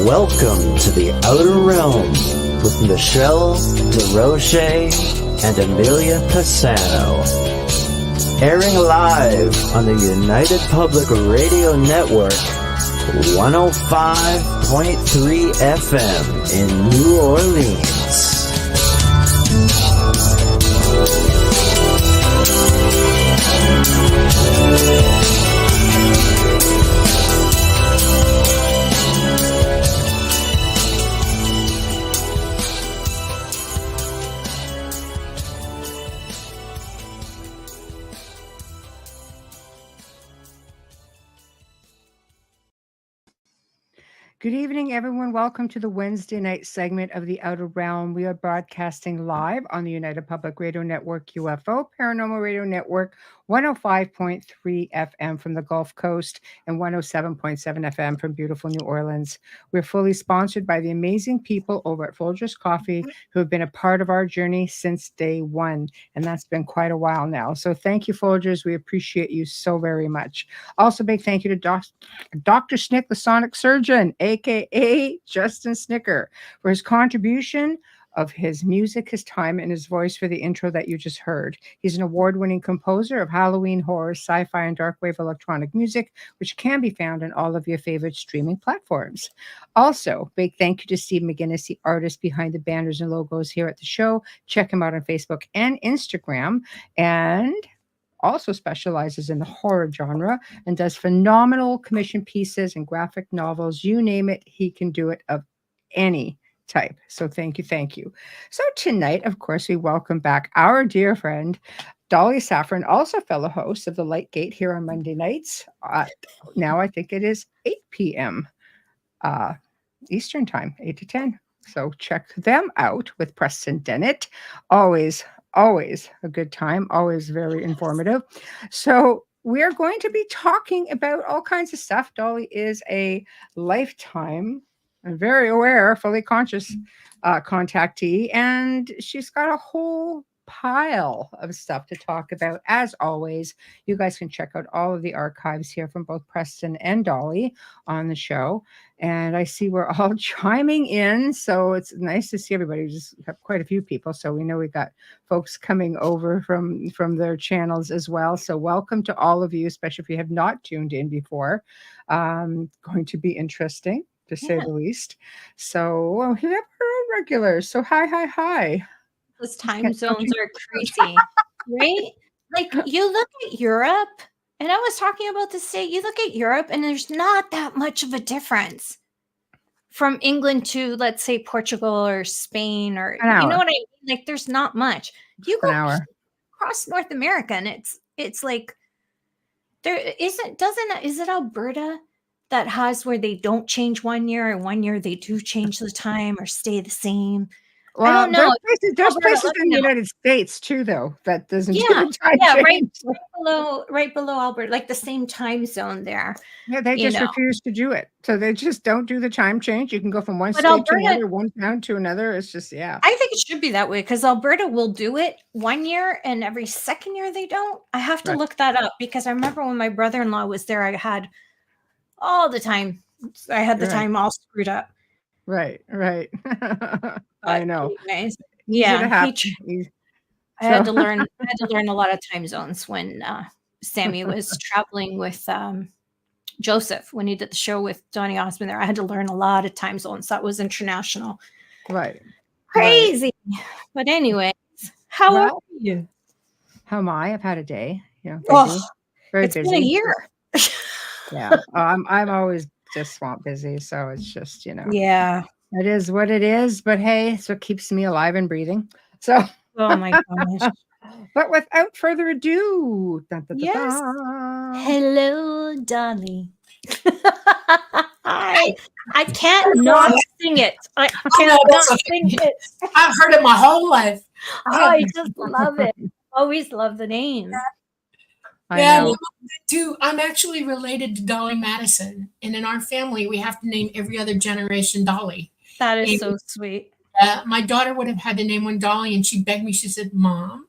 Welcome to the Outer Realm with Michelle Desrochers and Amelia Pisano. Airing live on the United Public Radio Network, 105.3 FM in New Orleans. Good evening, everyone. Welcome to the Wednesday night segment of The Outer Realm. We are broadcasting live on the United Public Radio Network, UFO Paranormal Radio Network, 105.3 FM from the Gulf Coast and 107.7 FM from beautiful New Orleans. We're fully sponsored by the amazing people over at Folgers Coffee who have been a part of our journey since day one, and that's been quite a while now. So thank you, Folgers. We appreciate you so very much. Also, big thank you to Dr. Snick, the Sonic Surgeon, aka Justin Snicker, for his contribution of his music, his time, and his voice for the intro that you just heard. He's an award-winning composer of Halloween, horror, sci-fi, and dark wave electronic music, which can be found on all of your favorite streaming platforms. Also, big thank you to Steve McGinnis, the artist behind the banners and logos here at the show. Check him out on Facebook and Instagram, and also specializes in the horror genre and does phenomenal commission pieces and graphic novels. You name it, he can do it of any type. So thank you, thank you. So tonight, of course, we welcome back our dear friend, Dolly Safran, also fellow host of The Light Gate here on Monday nights. Now I think it is 8 p.m. Eastern time, 8 to 10. So check them out with Preston Dennett. Always a good time, always very informative. So we're going to be talking about all kinds of stuff. Dolly is a lifetime, very aware, fully conscious contactee, and she's got a whole pile of stuff to talk about. As always, you guys can check out all of the archives here from both Preston and Dolly on the show. And I see we're all chiming in, so it's nice to see everybody. We just have quite a few people, so we know we got folks coming over from their channels as well. So welcome to all of you, especially if you have not tuned in before. Going to be interesting, to say the least. So we have our own regulars. So hi. Those time zones are crazy, right? Like you look at Europe, and I was talking about this today. You look at Europe, and there's not that much of a difference from England to, let's say, Portugal or Spain, or you know what I mean? Like there's not much. You go across North America, and it's like there is it Alberta that has where they don't change 1 year, and 1 year they do change the time or stay the same? Well, I don't know. There's places in the United States too, though, that doesn't do the time change. Right below Alberta, like the same time zone there. Yeah, they just refuse to do it. So they just don't do the time change. You can go from one state to another, one town to another. It's just, I think it should be that way, because Alberta will do it 1 year, and every second year they don't. I have to look that up, because I remember when my brother-in-law was there, I had all the time. I had the time all screwed up. Right. I know. Anyways, I had to learn a lot of time zones when Sammy was traveling with Joseph, when he did the show with Donny Osmond there. I had to learn a lot of time zones. That was international. Right. Crazy. Right. But anyways, how are you? How am I? I've had a day. Busy. Very busy. It's been a year. Yeah. I'm always just swamp busy, so it's just yeah, it is what it is, but hey, it's what keeps me alive and breathing. So oh my gosh. But without further ado, yes. Hello, Dolly. I can't not sing it. I can't not sing it. I've heard it my whole life. I just love it. Always love the name. Yeah, too. I'm actually related to Dolly Madison, and in our family, we have to name every other generation Dolly. That is so sweet. My daughter would have had to name one Dolly, and she begged me. She said, "Mom,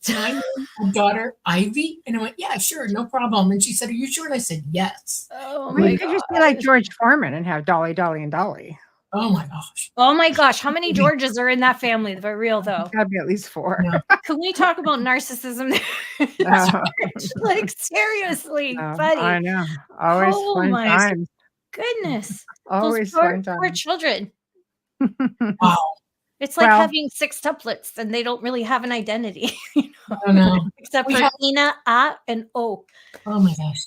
Can I name a daughter Ivy? And I went, yeah, sure, no problem. And she said, are you sure? And I said, yes. Oh Well, my you could just be like gosh. George Foreman and have Dolly, Dolly, and Dolly. Oh my gosh. Oh my gosh. How many Georges are in that family? For real though. That'd be at least 4. No. Can we talk about narcissism? Like seriously, buddy. I know. Always Oh fun my times. goodness. Always Those poor, fun poor times. children. Wow. It's like Well- having 6 tuplets and they don't really have an identity. I don't know. Except We for have- Ina, A, and O. Oh my gosh.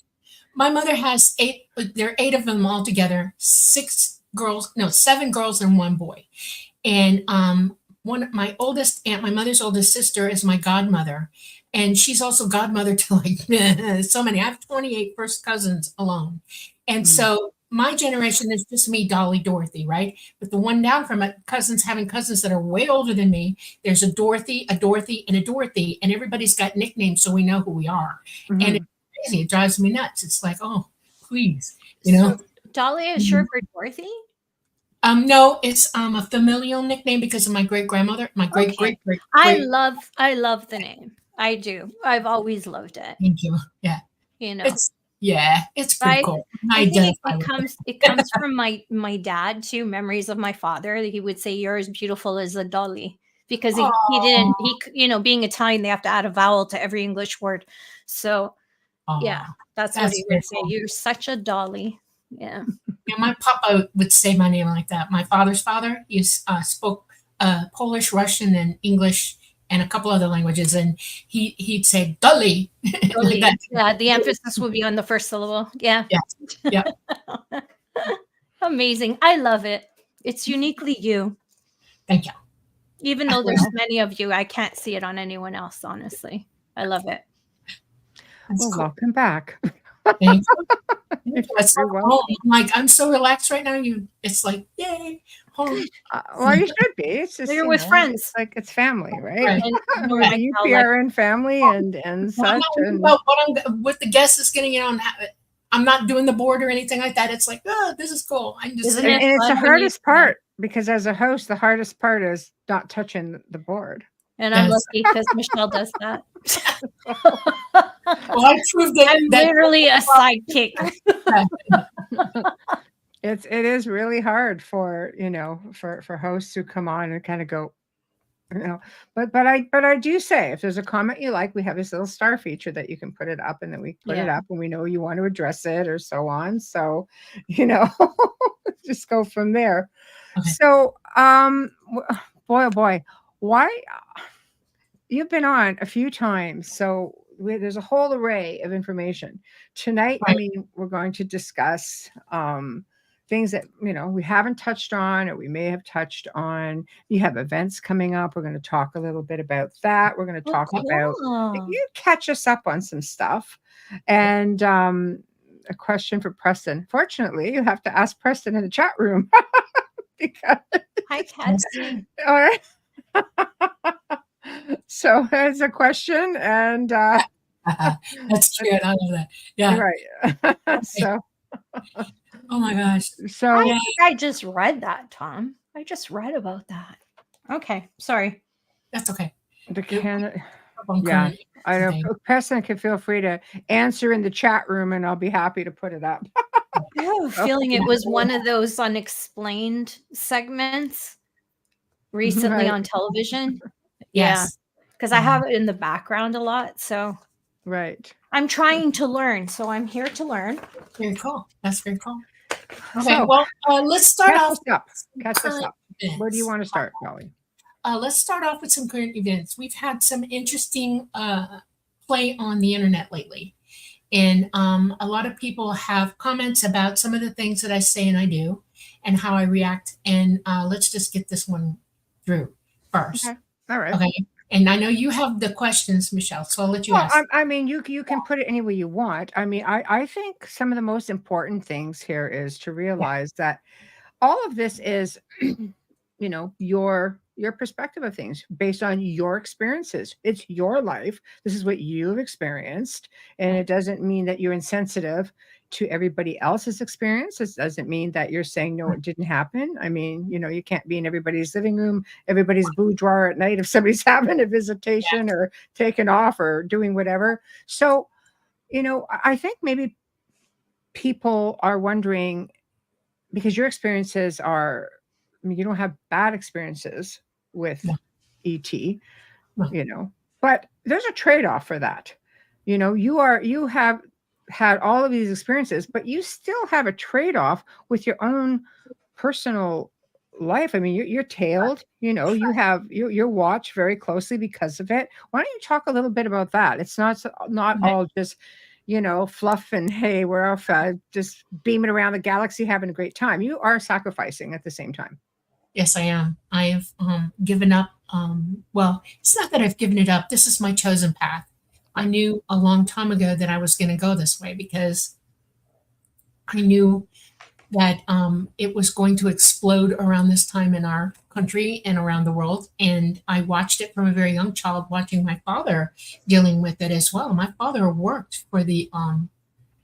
My mother has 8, there are 8 of them all together, 7 girls and 1 boy. And my oldest aunt, my mother's oldest sister, is my godmother. And she's also godmother to like so many. I have 28 first cousins alone. And so my generation is just me, Dolly, Dorothy, right? But the one down from it, having cousins that are way older than me, there's a Dorothy, and a Dorothy, and everybody's got nicknames so we know who we are. Mhm. And it's crazy. It drives me nuts. It's like, oh, please, you know? So Dolly is short for Dorothy? No, it's a familial nickname because of my great grandmother, my great Okay. great. I love the name. I do. I've always loved it. Thank you. Yeah, You know. it's pretty Right? cool. I think identify with it comes from my dad too. Memories of my father. He would say, "You're as beautiful as a dolly," because he didn't. Being Italian, they have to add a vowel to every English word. So Aw, yeah, that's what that's he would say. beautiful. You're such a dolly. Yeah. Yeah, my papa would say my name like that. My father's father, he spoke Polish, Russian, and English, and a couple other languages, and he'd say Dolly. Dolly. That- Yeah, the emphasis would be on the first syllable. Yeah. Yeah. Amazing. I love it. It's uniquely you. Thank you. Even though there's many of you, I can't see it on anyone else, honestly. I love it. That's Well, cool. welcome back. Thank you. That's so You're welcome. cool. I'm so relaxed right now. It's like, yay, home. Well, you should be. It's just You're with friends. It's like it's family, right? Right. And We're like the how, like, UPRN family and Well, I'm such. not worried And about what the guest is getting, I'm not doing the board or anything like that. It's like, oh, this is cool. I'm just Isn't and it it's the fun when you- hardest part because as a host, the hardest part is not touching the board. and I'm Yes. lucky because Michelle does that. Well, I proved that. I'm literally a sidekick. It is really hard for for hosts who come on and kind of go, but I do say if there's a comment you like, we have this little star feature that you can put it up and then we put it Yeah. up and we know you want to address it or so on. So, just go from there. Okay. So, boy, oh boy, why you've been on a few times. So there's a whole array of information tonight. I Right. mean, we're going to discuss, things that we haven't touched on or we may have touched on. You have events coming up. We're going to talk a little bit about that. We're going to talk about you catch us up on some stuff. And a question for Preston. Fortunately, you have to ask Preston in the chat room. Because, Hi, Patsy. all right. So there's a question and That's cute. I love that. Yeah. right. So Oh my gosh. so think I just read that, Tom. I just read about that. Okay, sorry. That's okay. the can On Yeah, current I know thing. Preston can feel free to answer in the chat room and I'll be happy to put it up. I have a feeling it was one of those unexplained segments recently Right. on television. Yes. Because I have it in the background a lot. So Right. I'm trying to learn. So I'm here to learn. Very cool. That's very cool. Okay. So, Well, let's start catch off. us up. Catch us current up. Where do you events. want to start, Dolly? Let's start off with some current events. We've had some interesting play on the internet lately. And a lot of people have comments about some of the things that I say and I do and how I react. And let's just get this one through first. Okay. All right. Okay. And I know you have the questions, Michelle, so I'll let you Well, ask. I mean, you can put it any way you want. I mean, I think some of the most important things here is to realize that all of this is, your perspective of things based on your experiences. It's your life. This is what you've experienced, and it doesn't mean that you're insensitive. to everybody else's experience. This doesn't mean that you're saying, no, it didn't happen. I mean, you can't be in everybody's living room, everybody's boudoir at night if somebody's having a visitation or taking off or doing whatever. So, I think maybe people are wondering, because your experiences are, I mean, you don't have bad experiences with ET, but there's a trade-off for that. You have had all of these experiences, but you still have a trade-off with your own personal life. I mean, you're tailed, you're watched very closely because of it. Why don't you talk a little bit about that? It's not all just, fluff and, hey, we're off just beaming around the galaxy having a great time. You are sacrificing at the same time. Yes, I am. I have given up. Well, it's not that I've given it up. This is my chosen path. I knew a long time ago that I was going to go this way because I knew that it was going to explode around this time in our country and around the world. And I watched it from a very young child, watching my father dealing with it as well. My father worked for the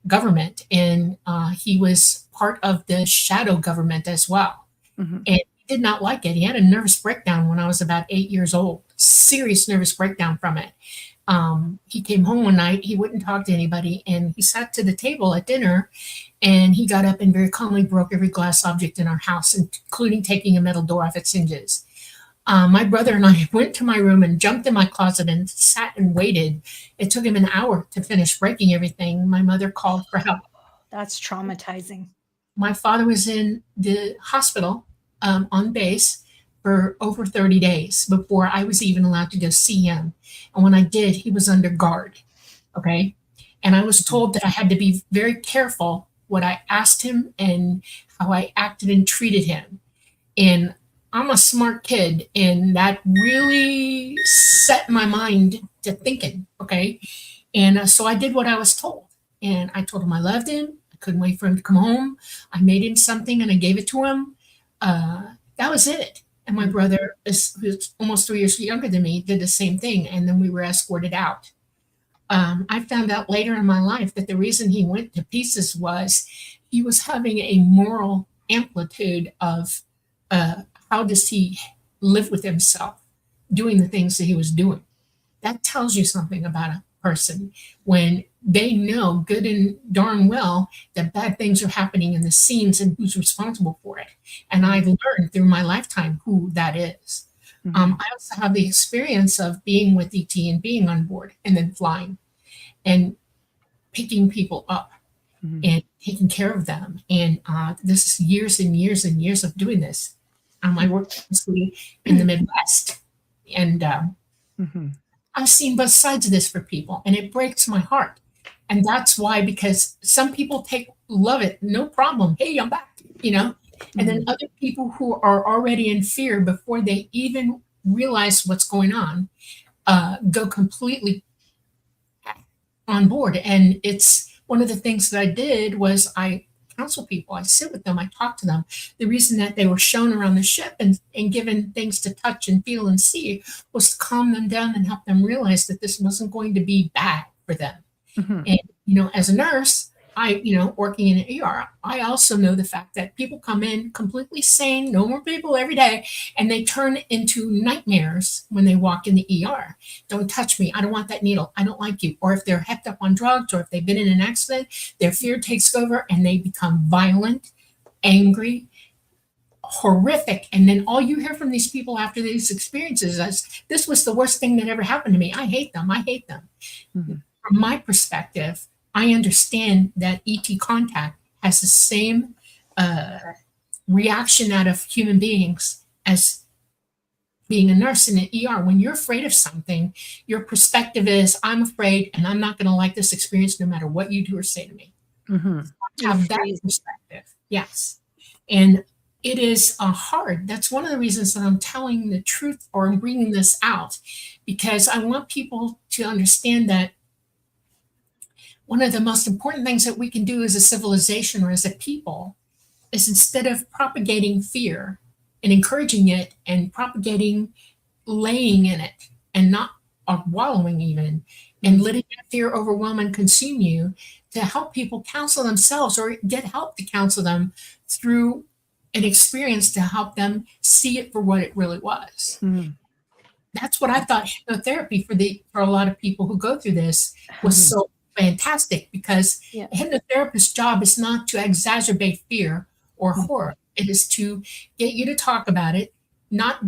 government, and he was part of the shadow government as well. Mm-hmm. And he did not like it. He had a nervous breakdown when I was about 8 years old, serious nervous breakdown from it. He came home one night, he wouldn't talk to anybody, and he sat to the table at dinner, and he got up and very calmly broke every glass object in our house, including taking a metal door off its hinges. My brother and I went to my room and jumped in my closet and sat and waited. It took him an hour to finish breaking everything. My mother called for help. That's traumatizing. My father was in the hospital on base for over 30 days before I was even allowed to go see him. And when I did, he was under guard. Okay. And I was told that I had to be very careful what I asked him and how I acted and treated him. And I'm a smart kid, and that really set my mind to thinking. Okay. And so I did what I was told. And I told him I loved him. I couldn't wait for him to come home. I made him something and I gave it to him. That was it. And my brother, who's almost 3 years younger than me, did the same thing. And then we were escorted out. I found out later in my life that the reason he went to pieces was he was having a moral amplitude of how does he live with himself, doing the things that he was doing. That tells you something about a person when they know good and darn well that bad things are happening in the scenes and who's responsible for it. And I've learned through my lifetime who that is. Mm-hmm. I also have the experience of being with ET and being on board and then flying and picking people up and taking care of them. And this is years and years and years of doing this. I worked mostly in the Midwest, and I've seen both sides of this for people, and it breaks my heart. And that's why, because some people love it, no problem. Hey, I'm back, and then other people who are already in fear before they even realize what's going on, go completely on board. And it's one of the things that I did was I counsel people. I sit with them. I talk to them. The reason that they were shown around the ship and given things to touch and feel and see was to calm them down and help them realize that this wasn't going to be bad for them. Mm-hmm. And, as a nurse, working in an ER, I also know the fact that people come in completely sane, normal people every day, and they turn into nightmares when they walk in the ER. Don't touch me. I don't want that needle. I don't like you. Or if they're hepped up on drugs, or if they've been in an accident, their fear takes over and they become violent, angry, horrific. And then all you hear from these people after these experiences is, this was the worst thing that ever happened to me. I hate them. I hate them. Mm-hmm. From my perspective, I understand that ET contact has the same reaction out of human beings as being a nurse in an ER. When you're afraid of something, your perspective is, I'm afraid and I'm not going to like this experience no matter what you do or say to me. Mm-hmm. So I have that perspective. Yes. And it is hard. That's one of the reasons that I'm telling the truth or I'm bringing this out, because I want people to understand that one of the most important things that we can do as a civilization or as a people is, instead of propagating fear and encouraging it and propagating laying in it and not are wallowing even, and letting that fear overwhelm and consume you, to help people counsel themselves or get help to counsel them through an experience to help them see it for what it really was. That's what I thought hypnotherapy for a lot of people who go through this was so fantastic, because a hypnotherapist's job is not to exacerbate fear or horror. It is to get you to talk about it, not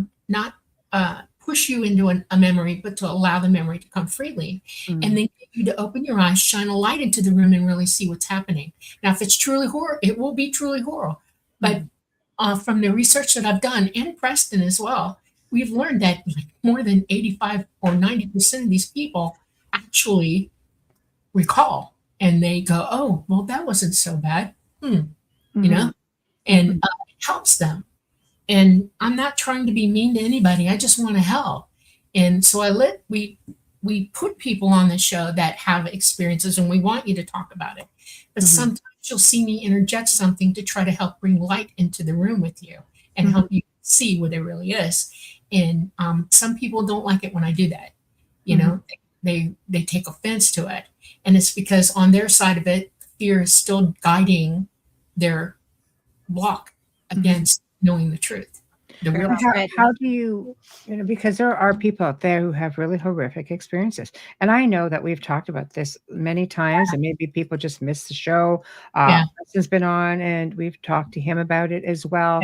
push you into a memory, but to allow the memory to come freely, and then get you to open your eyes, shine a light into the room, and really see what's happening. Now, if it's truly horror, it will be truly horror. But from the research that I've done, and Preston as well, we've learned that like more than 85 or 90% of these people actually recall, and they go, oh, well, that wasn't so bad, you know, and it helps them. And I'm not trying to be mean to anybody. I just want to help. And so we put people on the show that have experiences, and we want you to talk about it. But sometimes you'll see me interject something to try to help bring light into the room with you and help you see what it really is. And some people don't like it when I do that. You know, they take offense to it. And it's because on their side of it, fear is still guiding their walk against knowing the truth. The real How do you know, because there are people out there who have really horrific experiences. And I know that we've talked about this many times, and maybe people just missed the show. Preston's been on, and we've talked to him about it as well.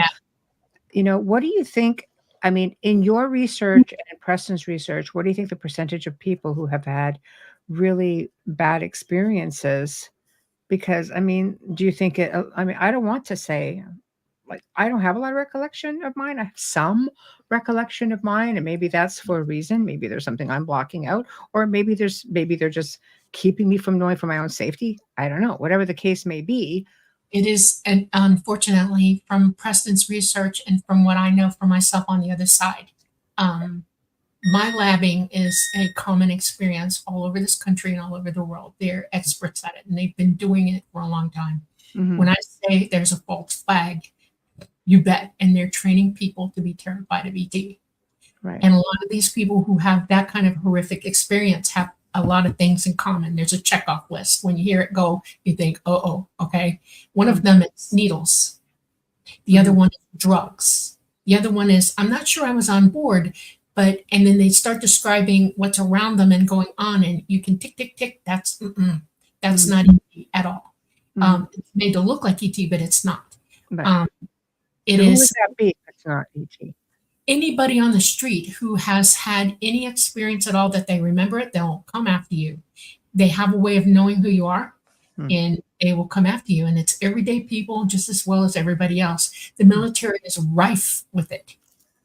You know, what do you think? I mean, in your research and Preston's research, what do you think the percentage of people who have had really bad experiences? Because, I mean, do you think it, I mean, I don't want to say, like, I don't have a lot of recollection of mine. I have some recollection of mine, and maybe that's for a reason. Maybe there's something I'm blocking out, or maybe they're just keeping me from knowing for my own safety. I don't know. Whatever the case may be. It is, and unfortunately, from Preston's research and from what I know for myself on the other side, my labbing is a common experience all over this country and all over the world. They're experts at it, and they've been doing it for a long time. When I say there's a false flag, you bet. And they're training people to be terrified of ET. Right. And a lot of these people who have that kind of horrific experience have a lot of things in common. There's a checkoff list. When you hear it go, you think, oh, okay. One of them is needles. The other one is drugs. The other one is, I'm not sure I was on board, and then they start describing what's around them and going on, and you can tick, tick, tick. That's not ET at all. It's made to look like ET, but it's not. Right. It Who is. would that be? It's not ET. Anybody on the street who has had any experience at all that they remember it, they'll come after you. They have a way of knowing who you are, and they will come after you. And it's everyday people just as well as everybody else. The military is rife with it.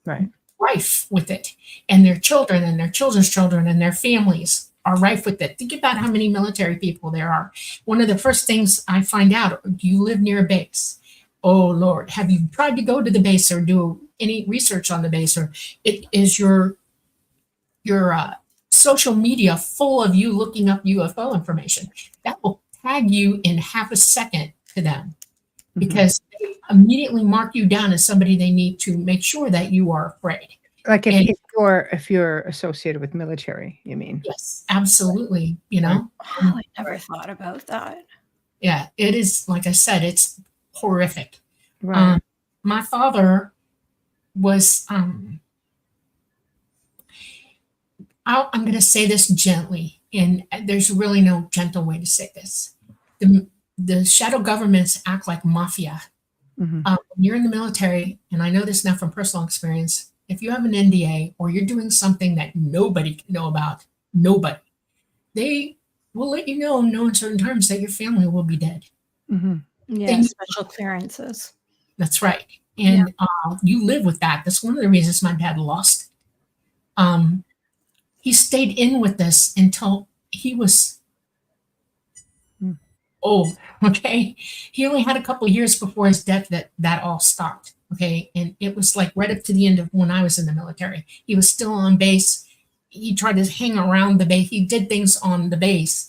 Right. Rife with it. And their children and their children's children and their families are rife with it. Think about how many military people there are. One of the first things I find out, do you live near a base? Oh, Lord, have you tried to go to the base or do any research on the base? Or it is your social media full of you looking up UFO information? That will tag you in half a second to them, because they immediately mark you down as somebody they need to make sure that you are afraid. Like if you're associated with military, you mean? Yes, absolutely. You know? Oh, I never thought about that. Yeah, it is. Like I said, it's horrific. Right. My father was, I'm going to say this gently, and there's really no gentle way to say this. The shadow governments act like mafia. When you're in the military, and I know this now from personal experience, if you have an NDA or you're doing something that nobody can know about, they will let you know in no uncertain terms that your family will be dead. Yeah, special clearances. That's right. And you live with that. That's one of the reasons my dad lost. He stayed in with this until he was old. Okay. He only had a couple of years before his death that all stopped. Okay. And it was like right up to the end of when I was in the military. He was still on base. He tried to hang around the base. He did things on the base,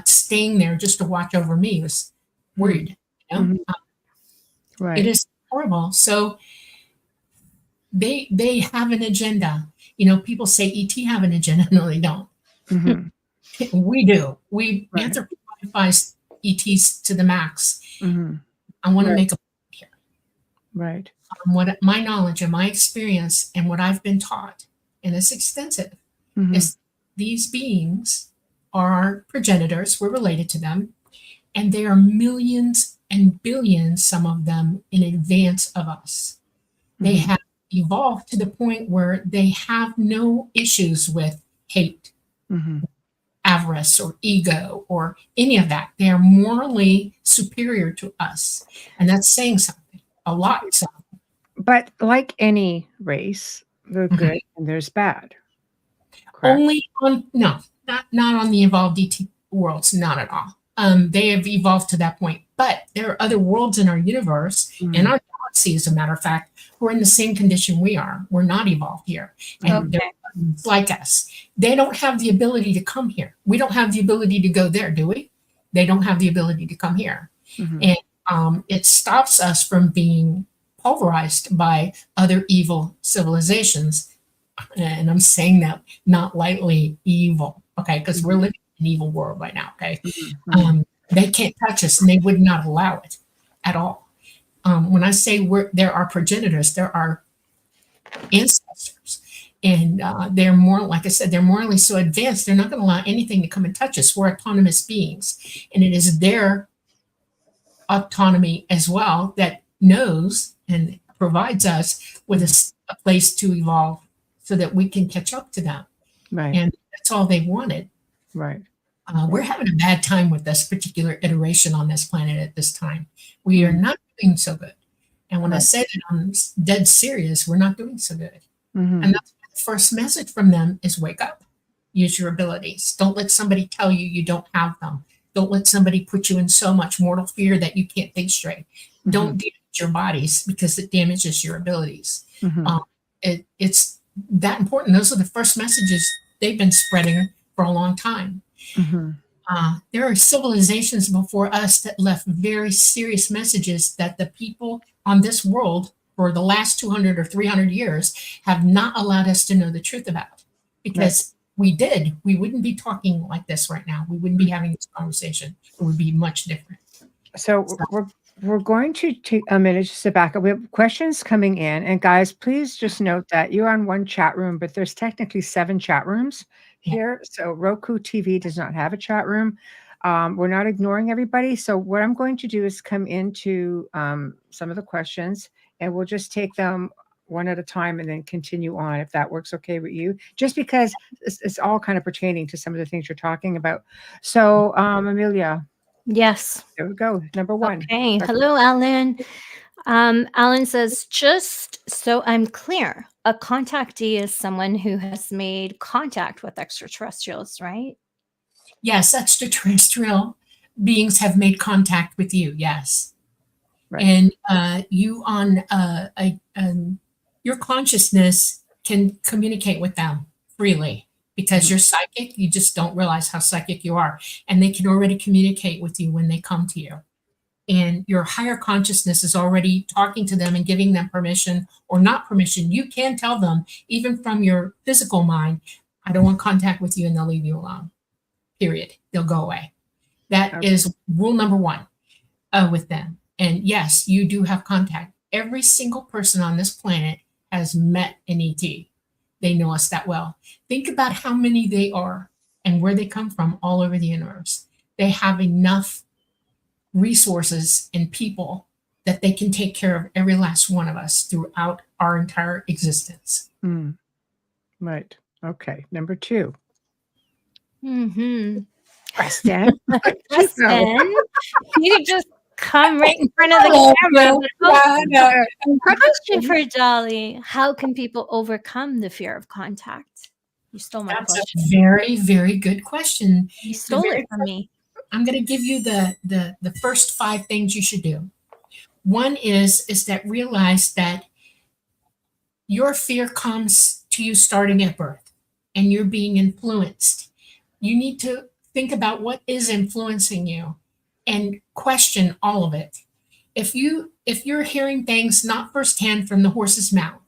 staying there just to watch over me. He was worried. You know? Right. It is horrible. So they have an agenda. People say ET have an agenda. No, they don't. Mhm. We do. We Right. anthropomorphize ETs to the max. Mhm. I want to Right. make a point here. Right. What my knowledge and my experience and what I've been taught, and it's extensive, Mhm. is these beings are our progenitors. We're related to them, and they are millions and billions, some of them, in advance of us. They Mhm. have evolved to the point where they have no issues with hate, Mhm. avarice, or ego, or any of that. They are morally superior to us. And that's saying something, a lot. So, But like any race, there's mhm. good and there's bad. Correct? Only on, no, not on the evolved ET worlds, not at all. They have evolved to that point. But there are other worlds in our universe, in Mhm. our galaxy, as a matter of fact, who are in the same condition we are. We're not evolved here. And they're Okay. like us. They don't have the ability to come here. We don't have the ability to go there, do we? They don't have the ability to come here. Mhm. And it stops us from being pulverized by other evil civilizations. And I'm saying that not lightly, evil, okay? Because we're Mhm. living in an evil world right now, okay? Mhm. Mhm. They can't touch us, and they would not allow it at all. When I say they're our progenitors, they're our ancestors. And they're more, like I said, they're morally so advanced, they're not going to allow anything to come and touch us. We're autonomous beings. And it is their autonomy as well that knows and provides us with a place to evolve so that we can catch up to them. Right. And that's all they wanted. Right. We're having a bad time with this particular iteration on this planet at this time. We are not doing so good. And when I Right. say that, I'm dead serious. We're not doing so good. Mhm. And that's the first message from them is wake up, use your abilities. Don't let somebody tell you you don't have them. Don't let somebody put you in so much mortal fear that you can't think straight. Mhm. Don't damage your bodies because it damages your abilities. Mhm. It's that important. Those are the first messages they've been spreading for a long time. Mhm. There are civilizations before us that left very serious messages that the people on this world for the last 200 or 300 years have not allowed us to know the truth about. Because we did, we wouldn't be talking like this right now. We wouldn't be having this conversation. It would be much different. So we're going to take a minute just to back up. We have questions coming in, and guys, please just note that you're on one chat room, but there's technically 7 chat rooms here. So Roku TV does not have a chat room. We're not ignoring everybody. So what I'm going to do is come into some of the questions, and we'll just take them one at a time and then continue on if that works okay with you. Just because it's all kind of pertaining to some of the things you're talking about. So Amelia. Yes. There we go. Number 1. Okay. Hello, Alan. Alan says, just so I'm clear, a contactee is someone who has made contact with extraterrestrials, right? Yes, extraterrestrial beings have made contact with you. Yes. Right. And you on your consciousness can communicate with them freely because you're psychic. You just don't realize how psychic you are, and they can already communicate with you when they come to you. And your higher consciousness is already talking to them and giving them permission or not permission. You can tell them, even from your physical mind, I don't want contact with you, and they'll leave you alone. Period. They'll go away. That Okay. is rule number 1 with them. And yes, you do have contact. Every single person on this planet has met an ET. They know us that well. Think about how many they are and where they come from all over the universe. They have enough resources and people that they can take care of every last one of us throughout our entire existence. Mm. Right. Okay. Number 2. Mm-hmm. Preston. Preston, you just come right in front of the Hello, camera. yeah, Question for Dolly: how can people overcome the fear of contact? You stole my That's question. a very, very good question. You stole it from me. I'm going to give you the first 5 things you should do. One is that realize that your fear comes to you starting at birth, and you're being influenced. You need to think about what is influencing you and question all of it. If you're hearing things not firsthand from the horse's mouth,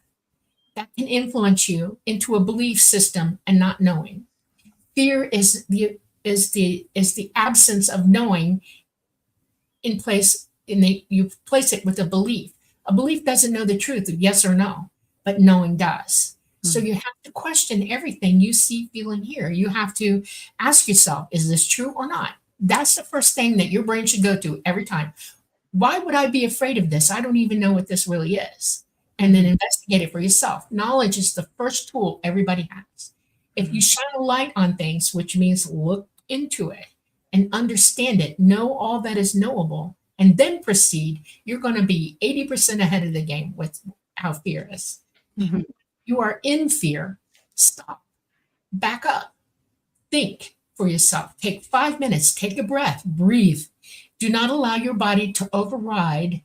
that can influence you into a belief system and not knowing. Fear is the absence of knowing in place. You place it with a belief. A belief doesn't know the truth, yes or no, but knowing does. So you have to question everything you see, feel, and hear. You have to ask yourself, is this true or not? That's the first thing that your brain should go to every time. Why would I be afraid of this? I don't even know what this really is. And then investigate it for yourself. Knowledge is the first tool everybody has. If you shine a light on things, which means look into it and understand it, know all that is knowable, and then proceed, you're going to be 80% ahead of the game with how fear is. Mm-hmm. You are in fear, stop, back up, think for yourself. Take 5 minutes, take a breath, breathe. Do not allow your body to override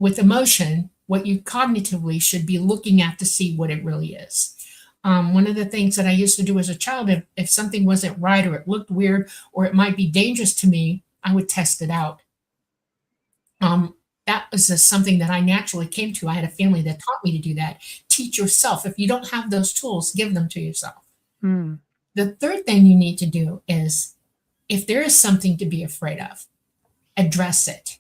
with emotion what you cognitively should be looking at to see what it really is. One of the things that I used to do as a child, if something wasn't right or it looked weird or it might be dangerous to me, I would test it out. That was something that I naturally came to. I had a family that taught me to do that. Teach yourself. If you don't have those tools, give them to yourself. Mm. The third thing you need to do is, if there is something to be afraid of, address it.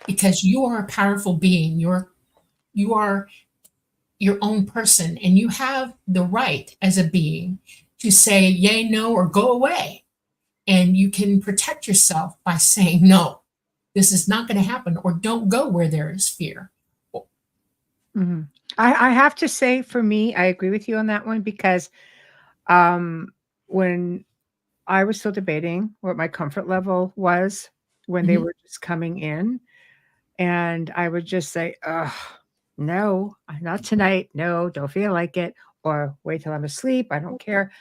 Because you are a powerful being. You are your own person, and you have the right as a being to say yay, no, or go away. And you can protect yourself by saying, no, this is not going to happen, or don't go where there is fear. Mm-hmm. I have to say, for me, I agree with you on that one, because when I was still debating what my comfort level was when they were just coming in, and I would just say, no, not tonight. No, don't feel like it. Or wait till I'm asleep. I don't care.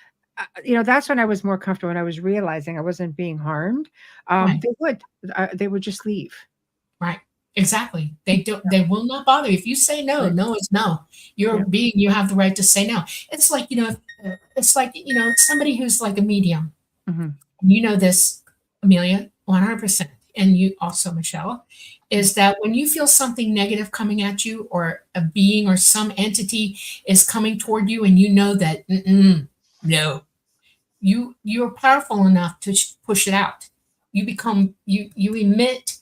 That's when I was more comfortable, when I was realizing I wasn't being harmed. Right. They would just leave. Right. Exactly. They will not bother you. If you say no, no is no. You have the right to say no. It's like, somebody who's like a medium. Mm-hmm. You know this, Amelia, 100%. And you also, Michelle, is that when you feel something negative coming at you, or a being or some entity is coming toward you, and you know that, no, you're powerful enough to push it out. You emit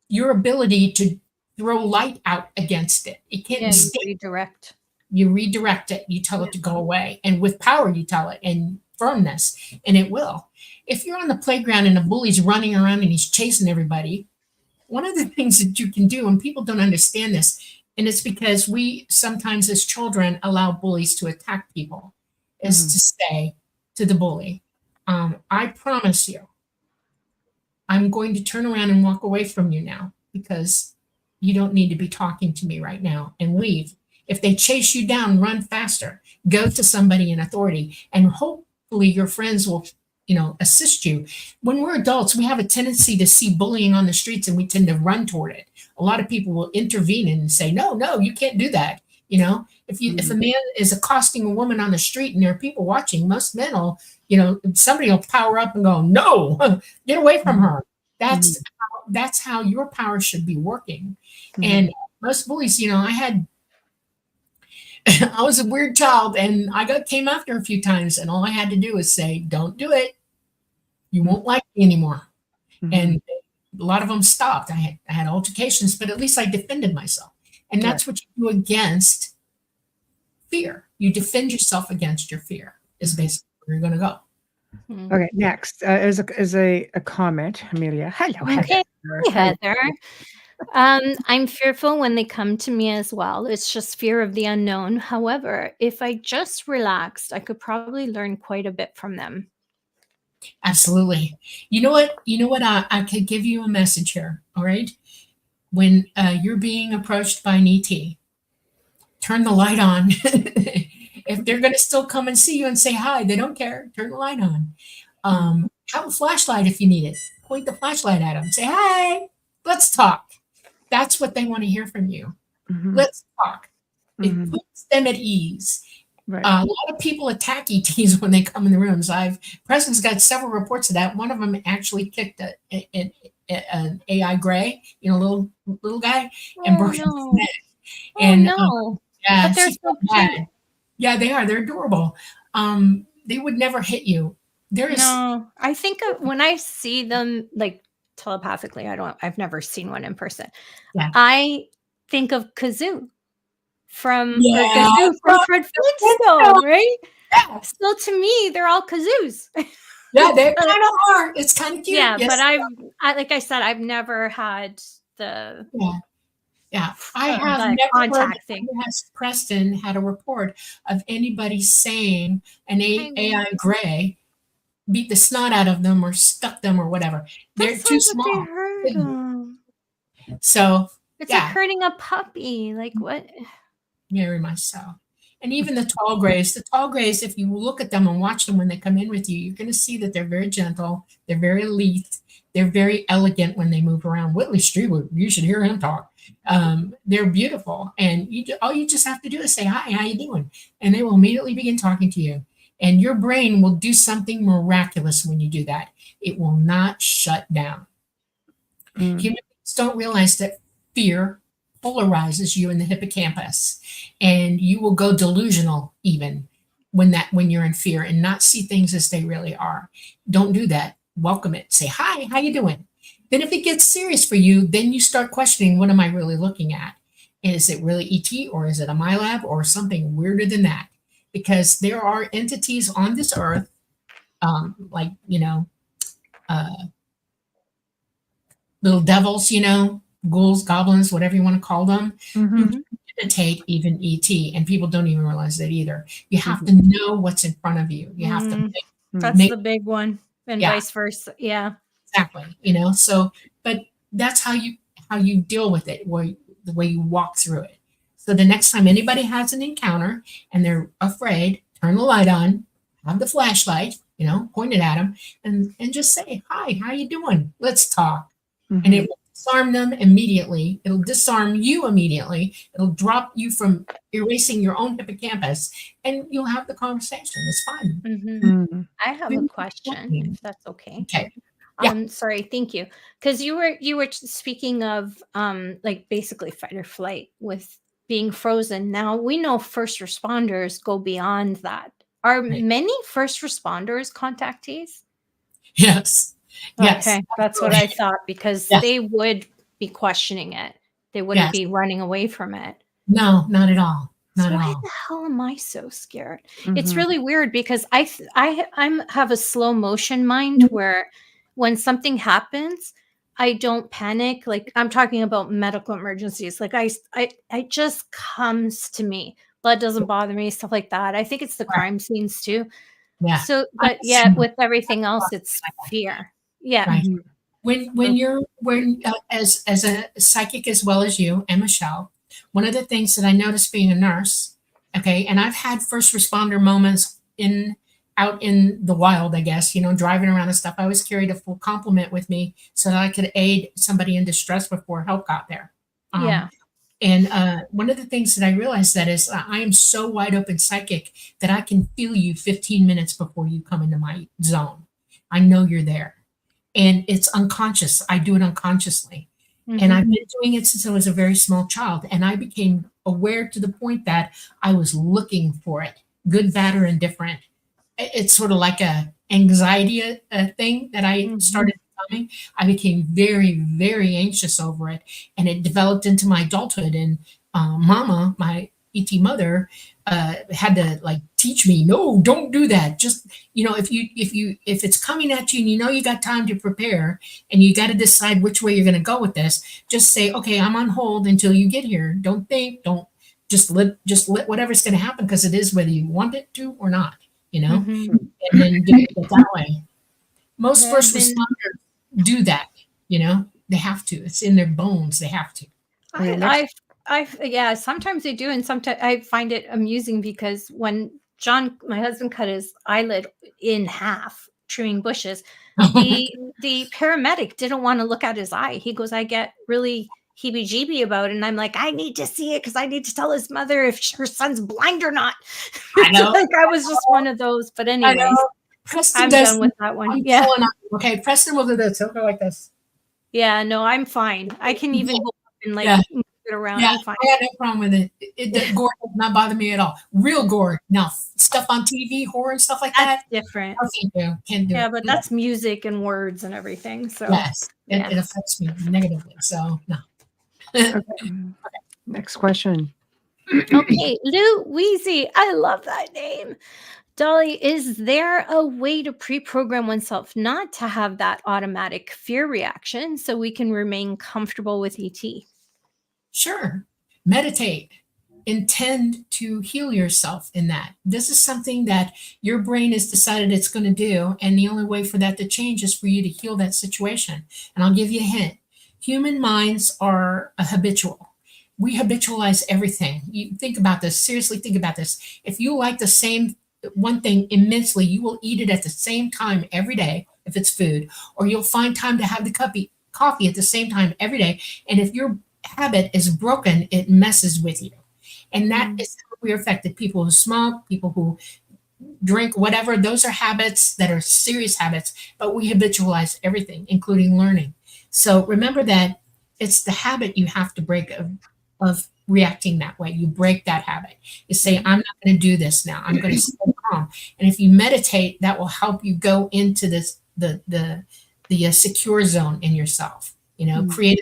your ability to throw light out against it. It can't stay. Redirect. You redirect it. You tell it to go away. And with power, you tell it, and firmness, and it will. If you're on the playground and a bully's running around and he's chasing everybody, one of the things that you can do, and people don't understand this, and it's because we sometimes as children allow bullies to attack people, is to say to the bully, I promise you, I'm going to turn around and walk away from you now, because you don't need to be talking to me right now, and leave. If they chase you down, run faster, go to somebody in authority, and hopefully your friends will, assist you. When we're adults, we have a tendency to see bullying on the streets, and we tend to run toward it. A lot of people will intervene and say, no, you can't do that. If a man is accosting a woman on the street and there are people watching, most men will, somebody will power up and go, no, get away from her. That's how your power should be working. And most bullies, I was a weird child, and I came after a few times, and all I had to do was say, don't do it. You won't like me anymore. And a lot of them stopped. I had altercations, but at least I defended myself. And that's what you do against fear. You defend yourself against your fear, is basically where you're going to go. Okay, next is a comment, Amelia. Hello, okay. Heather. I'm fearful when they come to me as well. It's just fear of the unknown. However, if I just relaxed, I could probably learn quite a bit from them. Absolutely. You know what? I could give you a message here. All right. When you're being approached by an ET, turn the light on. If they're going to still come and see you and say hi, they don't care. Turn the light on. Have a flashlight if you need it. Point the flashlight at them. Say, hi, let's talk. That's what they want to hear from you. Let's talk. It puts them at ease. Right. A lot of people attack ETs when they come in the rooms. President's got several reports of that. One of them actually kicked an AI gray, little guy, and broke his neck. And Yeah, But they're she so felt bad. cute. Yeah, they are. They're adorable. They would never hit you. There is No, I think of when I see them like telepathically, I've never seen one in person. yeah. I think of Kazoo Yeah. Gazoo from Fred Flintstone, right? Yeah. So to me, they're all kazoos. Yeah, they But- kind of are. It's kind of cute. yeah, Yes. but like I said, I've never had the Yeah. Yeah. I have the never heard contact thing. unless Preston had a report of anybody saying an AI gray beat the snot out of them or stuck them or whatever. They're That too sounds like they small. hurt them. So It's yeah. like hurting a puppy. Like what? Very much so. And even the tall grays, if you look at them and watch them when they come in with you, you're going to see that they're very gentle, they're very lithe, they're very elegant when they move around. Whitley Strieber, you should hear him talk. They're beautiful, and all you just have to do is say hi, how you doing, and they will immediately begin talking to you. And your brain will do something miraculous when you do that. It will not shut down. Human beings don't realize that fear polarizes you in the hippocampus, and you will go delusional even when you're in fear and not see things as they really are. Don't do that. Welcome it. Say hi, how you doing? Then if it gets serious for you, then you start questioning, what am I really looking at? Is it really ET, or is it a MyLab, or something weirder than that? Because there are entities on this earth, like little devils, ghouls, goblins, whatever you want to call them, who can imitate even ET, and people don't even realize that either. You have to know what's in front of you. You have to That's the big one, and Yeah. vice versa. Yeah. exactly, so, but that's how you deal with it, the way you walk through it. So the next time anybody has an encounter and they're afraid, turn the light on, have the flashlight, point it at them, and just say, hi, how you doing? Let's talk. And it will disarm them immediately. It'll disarm you immediately. It'll drop you from erasing your own hippocampus, and you'll have the conversation. It's fun. I have a question, if that's okay. Okay. Yeah. Sorry, thank you. Because you were speaking of like basically fight or flight with being frozen. Now we know first responders go beyond that. Are Right. many first responders contactees? Yes. Yes. Okay, that's what I thought, because Yes. they would be questioning it. They wouldn't Yes. be running away from it. No, not at all. Not So at why all. the hell am I so scared? It's really weird, because I have a slow motion mind where when something happens, I don't panic. Like I'm talking about medical emergencies. Like I just comes to me. Blood doesn't bother me, stuff like that. I think it's the crime scenes too. Yeah. So, but yeah, with everything else, it's fear. Yeah. Right. When as a psychic as well as you and Michelle, one of the things that I noticed being a nurse, okay, and I've had first responder moments out in the wild, I guess, driving around and stuff. I always carried a full complement with me so that I could aid somebody in distress before help got there. Yeah. And one of the things that I realized that is I am so wide open psychic that I can feel you 15 minutes before you come into my zone. I know you're there. And it's unconscious. I do it unconsciously. And I've been doing it since I was a very small child. And I became aware to the point that I was looking for it, good, bad, or indifferent. It's sort of like a anxiety thing that I started becoming. I became very, very anxious over it. And it developed into my adulthood. And Mama, my ET mother, had to teach me, no, don't do that. Just, if it's coming at you and you got time to prepare and you got to decide which way you're going to go with this, just say, okay, I'm on hold until you get here. Don't think, don't just let whatever's going to happen, because it is whether you want it to or not, and then do it that way. Most first responders do that, they have to. It's in their bones. They have to. Yeah, sometimes they do, and sometimes I find it amusing, because when John, my husband, cut his eyelid in half trimming bushes, the paramedic didn't want to look at his eye. He goes, I get really heebie-jeebie about it, and I'm like, I need to see it because I need to tell his mother if her son's blind or not. I know. I was just one of those, but anyways, I'm done with that one. Yeah. Okay, Preston will do this. He'll go like this. Yeah, no, I'm fine. I can even go up and it around. Yeah, I'm fine. I got no problem with it. The gore does not bother me at all. Real gore. Now, stuff on TV, horror and stuff like That's that, different. no, thank you. Can't do Yeah, it. but that's music and words and everything. So Yes, yeah. it affects me negatively. So no. Okay. Next question. Okay, Lou Weezy. I love that name. Dolly, is there a way to pre-program oneself not to have that automatic fear reaction so we can remain comfortable with ET? Sure. Meditate. Intend to heal yourself in that. This is something that your brain has decided it's going to do. And the only way for that to change is for you to heal that situation. And I'll give you a hint. Human minds are habitual. We habitualize everything. You think about this. Seriously, think about this. If you like the same one thing immensely, you will eat it at the same time every day if it's food, or you'll find time to have the coffee at the same time every day. And if your habit is broken, it messes with you. And that is how we're affected. People who smoke, people who drink, whatever, those are habits that are serious habits, but we habitualize everything, including learning. So remember that it's the habit you have to break of reacting that way. You break that habit. You say, I'm not going to do this now. I'm going to stay calm. And if you meditate, that will help you go into this the secure zone in yourself. You know, create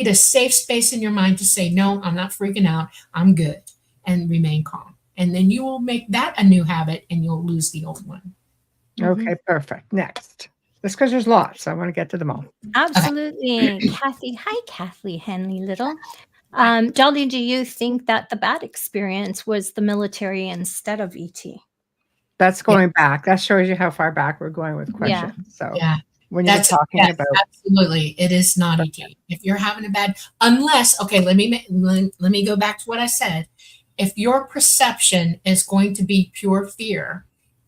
a safe space in your mind to say, no, I'm not freaking out. I'm good, and remain calm. And then you will make that a new habit and you'll lose the old one. Okay, perfect. Next. Just because there's lots, I want to get to them all. Absolutely. Kathy. Hi, Kathy Henley Little. Dolly, do you think that the bad experience was the military instead of ET? That's going back. That shows you how far back we're going with questions. Yeah. So Yeah. when you're talking about absolutely, it is not ET. If you're having a bad, unless, okay, let me go back to what I said. If your perception is going to be pure fear,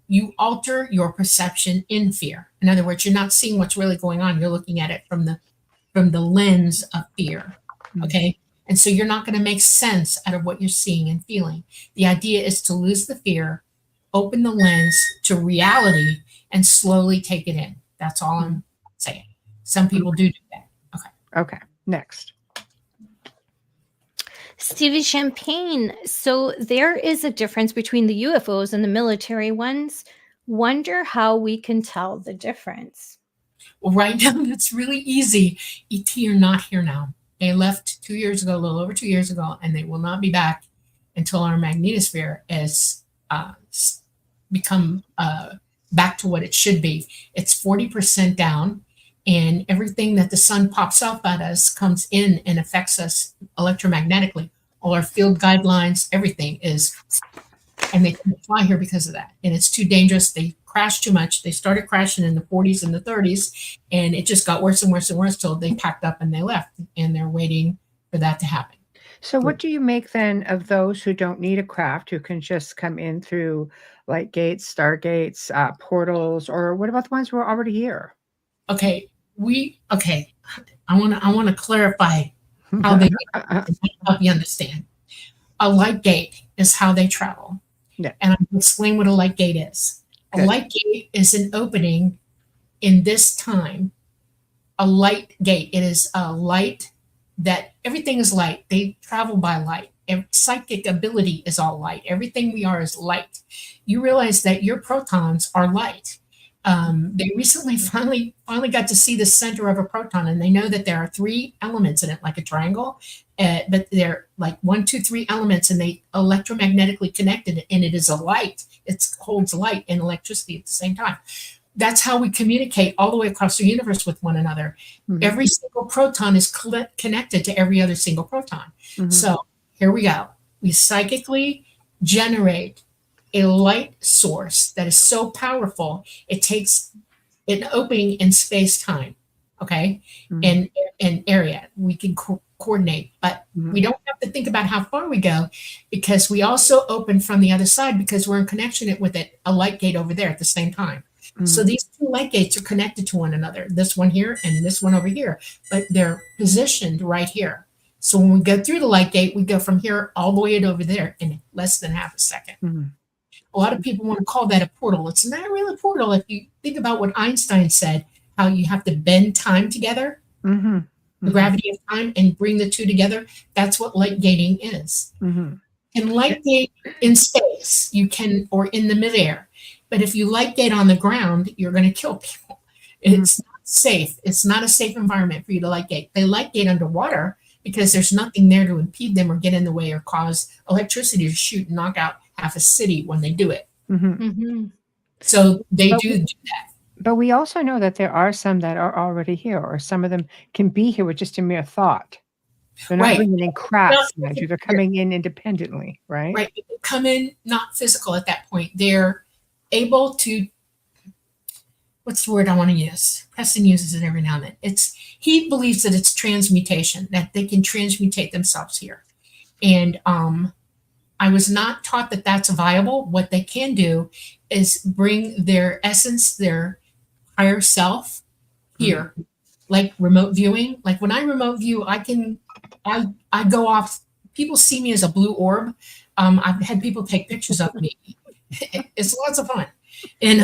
you alter your perception in fear. In other words, you're not seeing what's really going on. You're looking at it from the lens of fear. Okay. And so you're not going to make sense out of what you're seeing and feeling. The idea is to lose the fear, open the lens to reality, and slowly take it in. That's all I'm saying. Some people do that. Okay. Next. Stevie Champagne. So there is a difference between the UFOs and the military ones. Wonder how we can tell the difference. Well, right now, that's really easy. ET are not here now. They left 2 years ago, a little over 2 years ago, and they will not be back until our magnetosphere has become back to what it should be. It's 40% down, and everything that the sun pops up at us comes in and affects us electromagnetically. All our field guidelines, everything is, and they can't fly here because of that. And it's too dangerous. They crash too much. They started crashing in the 40s and the 30s, and it just got worse and worse and worse till they packed up and they left, and they're waiting for that to happen. So what do you make then of those who don't need a craft, who can just come in through like gates, stargates, portals, or what about the ones who are already here? Okay, I want to clarify how they help you understand. A light gate is how they travel. Yeah. And I'm going to explain what a light gate is. Good. A light gate is an opening in this time. A light gate, it is a light that everything is light. They travel by light. And psychic ability is all light. Everything we are is light. You realize that your protons are light. They recently finally got to see the center of a proton, and they know that there are 3 elements in it, like a triangle, but they're like 1, 2, 3 elements, and they electromagnetically connected, and it is a light. It holds light and electricity at the same time. That's how we communicate all the way across the universe with one another. Every single proton is connected to every other single proton. So here we go. We psychically generate a light source that is so powerful, it takes an opening in space-time, okay, and area. We can coordinate, but we don't have to think about how far we go, because we also open from the other side, because we're in connection with a light gate over there at the same time. So these 2 light gates are connected to one another, this one here and this one over here, but they're positioned right here. So when we go through the light gate, we go from here all the way over there in less than half a second. A lot of people want to call that a portal. It's not really a portal. If you think about what Einstein said, how you have to bend time together. the gravity of time, and bring the two together. That's what light gating is. And light gate in space, you can, or in the midair. But if you light gate on the ground, you're going to kill people. It's not safe. It's not a safe environment for you to light gate. They light gate underwater because there's nothing there to impede them or get in the way or cause electricity to shoot and knock out half a city when they do it. So they do that. But we also know that there are some that are already here, or some of them can be here with just a mere thought. They're not bringing in crafts, they're coming in independently, right? Right. They come in not physical at that point. They're able to, what's the word I want to use? Preston uses it every now and then. He believes that it's transmutation, that they can transmutate themselves here. And I was not taught that that's viable. What they can do is bring their essence, their higher self here, like remote viewing. Like when I remote view, I go off. People see me as a blue orb. I've had people take pictures of me. It's lots of fun. And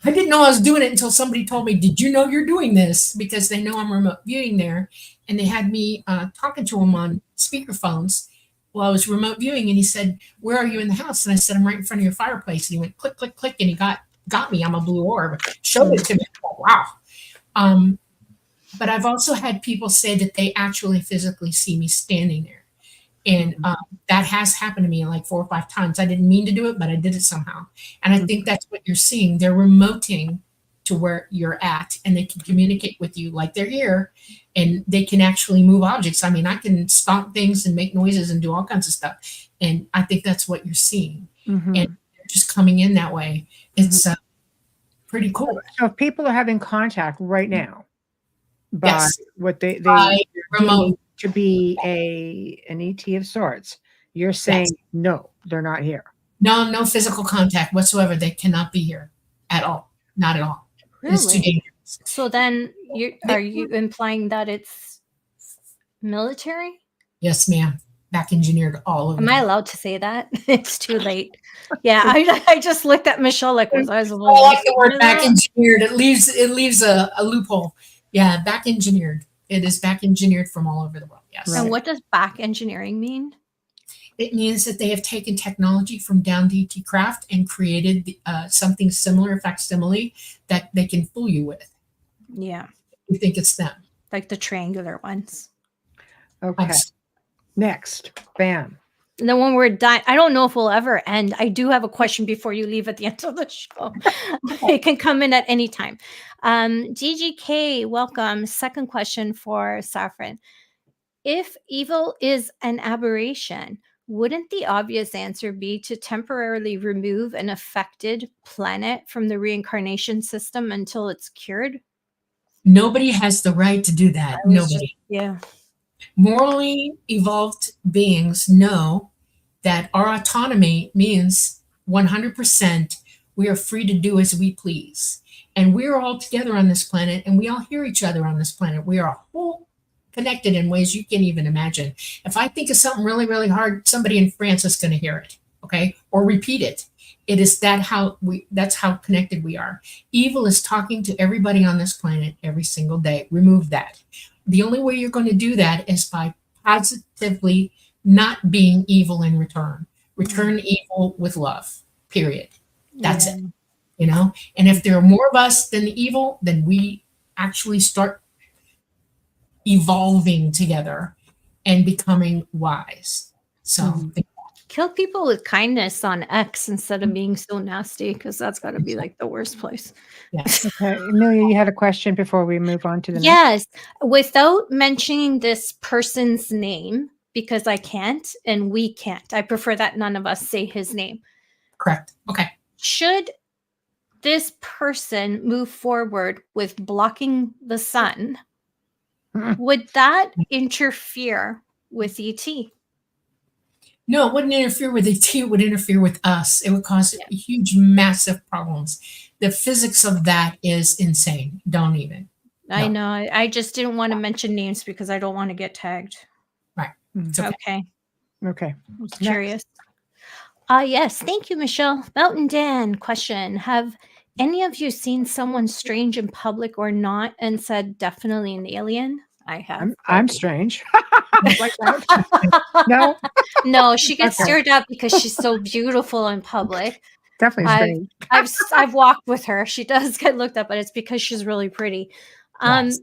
I didn't know I was doing it until somebody told me, did you know you're doing this? Because they know I'm remote viewing there. And they had me talking to him on speakerphones while I was remote viewing. And he said, where are you in the house? And I said, I'm right in front of your fireplace. And he went click, click, click. And he got me. I'm a blue orb. Showed it to me. Oh, wow. But I've also had people say that they actually physically see me standing there. And that has happened to me like 4 or 5 times. I didn't mean to do it, but I did it somehow. And I think that's what you're seeing. They're remoting to where you're at, and they can communicate with you like they're here, and they can actually move objects. I mean, I can stomp things and make noises and do all kinds of stuff. And I think that's what you're seeing. And they're just coming in that way. It's pretty cool. So if people are having contact right now by what they remote to be an ET of sorts, you're saying no, they're not here. No physical contact whatsoever. They cannot be here at all. Not at all. Really? It's too dangerous. So then are you implying that it's military? Yes, ma'am. Back engineered all over. Am I allowed to say that? It's too late. Yeah, I just looked at Michelle like, was I I like the word back engineered. It leaves a loophole. Yeah, back engineered. It is back engineered from all over the world. Yes. And what does back engineering mean? It means that they have taken technology from down to ET craft and created something similar, facsimile, that they can fool you with. Yeah. You think it's them. Like the triangular ones. Okay. Next. Bam. And then when we're done, I don't know if we'll ever end. I do have a question before you leave at the end of the show. It can come in at any time. GGK, welcome. Second question for Safran. If evil is an aberration, wouldn't the obvious answer be to temporarily remove an affected planet from the reincarnation system until it's cured? Nobody has the right to do that. Nobody. Yeah. Morally evolved beings know that our autonomy means 100% we are free to do as we please. And we're all together on this planet, and we all hear each other on this planet. We are whole connected in ways you can't even imagine. If I think of something really, really hard, somebody in France is going to hear it, okay? Or repeat it. It is that's how connected we are. Evil is talking to everybody on this planet every single day. Remove that. The only way you're going to do that is by positively not being evil in return. Return evil with love, period. That's it. You know? And if there are more of us than the evil, then we actually start evolving together and becoming wise. So kill people with kindness on X instead of being so nasty, because that's got to be like the worst place. Yes. Okay. Amelia, you had a question before we move on to the next. Yes. Without mentioning this person's name, because I can't and we can't. I prefer that none of us say his name. Correct. Okay. Should this person move forward with blocking the sun, would that interfere with ET? No, it wouldn't interfere with ET. It would interfere with us. It would cause huge, massive problems. The physics of that is insane. Don't even. I know. I just didn't want to mention names because I don't want to get tagged. Right. It's okay. Okay. I was curious. Yes. Thank you, Michelle. Mountain Dan, question. Have any of you seen someone strange in public or not and said definitely an alien? I have. I'm strange. Like that. No, No, she gets Okay. stirred up because she's so beautiful in public. definitely strange. I've walked with her. She does get looked at, but it's because she's really pretty. Yes.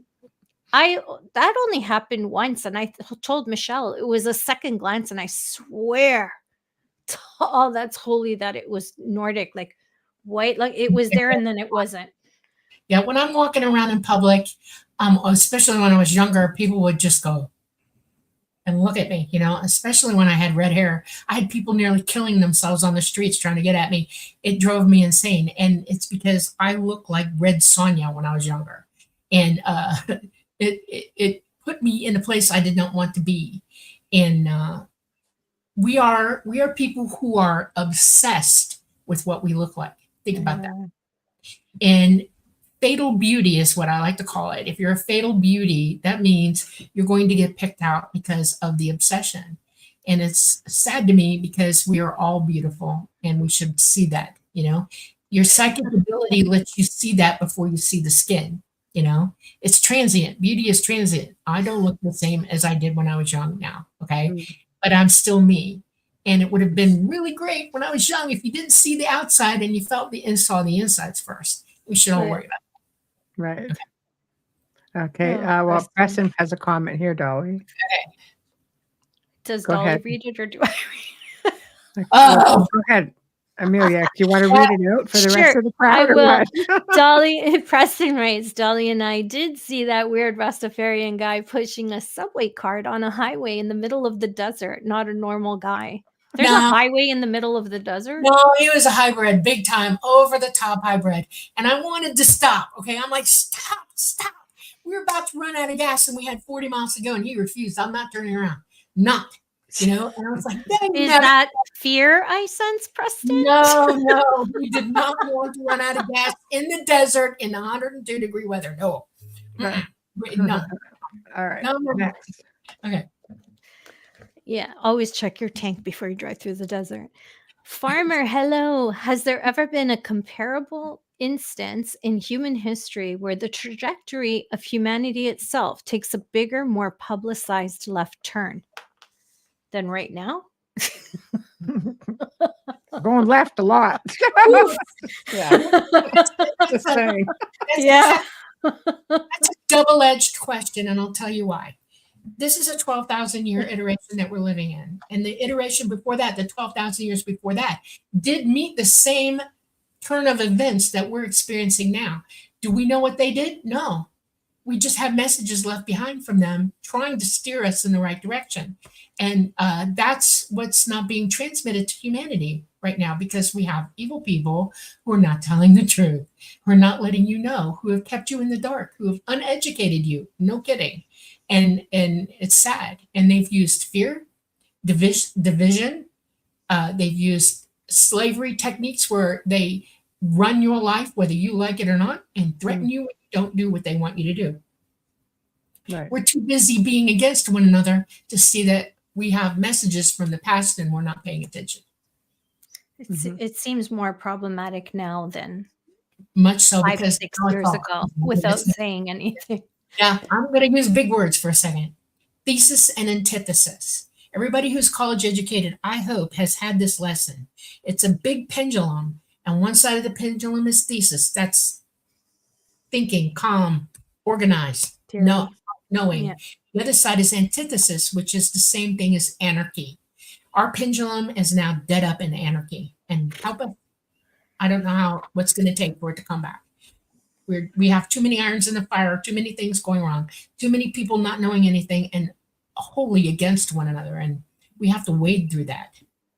That only happened once, and I told Michelle it was a second glance, and I swear to all that's holy that it was Nordic, like white, like it was there and then it wasn't. Yeah, when I'm walking around in public, especially when I was younger, people would just go and look at me, especially when I had red hair. I had people nearly killing themselves on the streets trying to get at me. It drove me insane. And it's because I looked like Red Sonja when I was younger. And it put me in a place I did not want to be. And we are people who are obsessed with what we look like. Think about that. And fatal beauty is what I like to call it. If you're a fatal beauty, that means you're going to get picked out because of the obsession. And it's sad to me because we are all beautiful and we should see that, Your psychic ability lets you see that before you see the skin, It's transient. Beauty is transient. I don't look the same as I did when I was young now, okay? But I'm still me. And it would have been really great when I was young if you didn't see the outside and you saw the insides first. We should all worry about that. Right. Okay. Oh, Well, Preston. Preston has a comment here, Dolly. Does Go Dolly ahead. read it or do I read it? Oh. Go ahead, Amelia. Do you want to read it out for the rest Sure, of the crowd? I or will. what? Dolly, Preston writes, Dolly and I did see that weird Rastafarian guy pushing a subway cart on a highway in the middle of the desert, not a normal guy. There's a No. highway in the middle of the desert? No, he was a hybrid, big time, over the top hybrid. And I wanted to stop. Okay. I'm like, stop. We were about to run out of gas and we had 40 miles to go and he refused. I'm not turning around. Not, And I was like, Is that fear I sense, Preston? No, we did not want to run out of gas in the desert in 102-degree weather. No. Right. No. All right. No. Next. Okay. Yeah, always check your tank before you drive through the desert. Farmer, hello. Has there ever been a comparable instance in human history where the trajectory of humanity itself takes a bigger, more publicized left turn than right now? Going left a lot. Yeah. Just saying. Yeah. That's a double-edged question, and I'll tell you why. This is a 12,000-year iteration that we're living in. And the iteration before that, the 12,000 years before that, did meet the same turn of events that we're experiencing now. Do we know what they did? No. We just have messages left behind from them trying to steer us in the right direction. And that's what's not being transmitted to humanity right now, because we have evil people who are not telling the truth, who are not letting you know, who have kept you in the dark, who have uneducated you. No kidding. And it's sad. And they've used fear, division. They've used slavery techniques where they run your life, whether you like it or not, and threaten you when you don't do what they want you to do. Right. We're too busy being against one another to see that we have messages from the past and we're not paying attention. It seems more problematic now than Much so 5 because 6 years ago without saying anything. Yeah, I'm going to use big words for a second. Thesis and antithesis. Everybody who's college educated, I hope, has had this lesson. It's a big pendulum, and one side of the pendulum is thesis. That's thinking, calm, organized, knowing. Yeah. The other side is antithesis, which is the same thing as anarchy. Our pendulum is now dead up in anarchy. And I don't know what's going to take for it to come back. We have too many irons in the fire, too many things going wrong, too many people not knowing anything and wholly against one another. And we have to wade through that,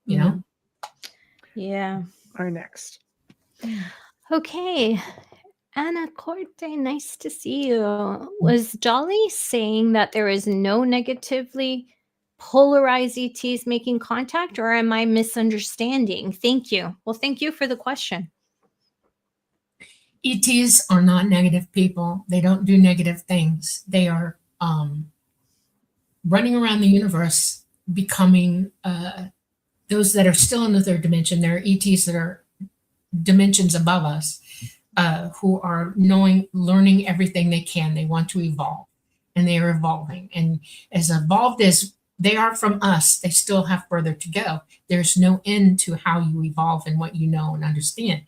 you know? Yeah. Our next. Okay. Anna Corte, nice to see you. Was Dolly saying that there is no negatively polarized ETs making contact, or am I misunderstanding? Thank you. Well, thank you for the question. ETs are not negative people. They don't do negative things. They are running around the universe, becoming those that are still in the third dimension. There are ETs that are dimensions above us, who are learning everything they can. They want to evolve. and they are evolving. And as evolved as they are from us, they still have further to go. There's no end to how you evolve and what you know and understand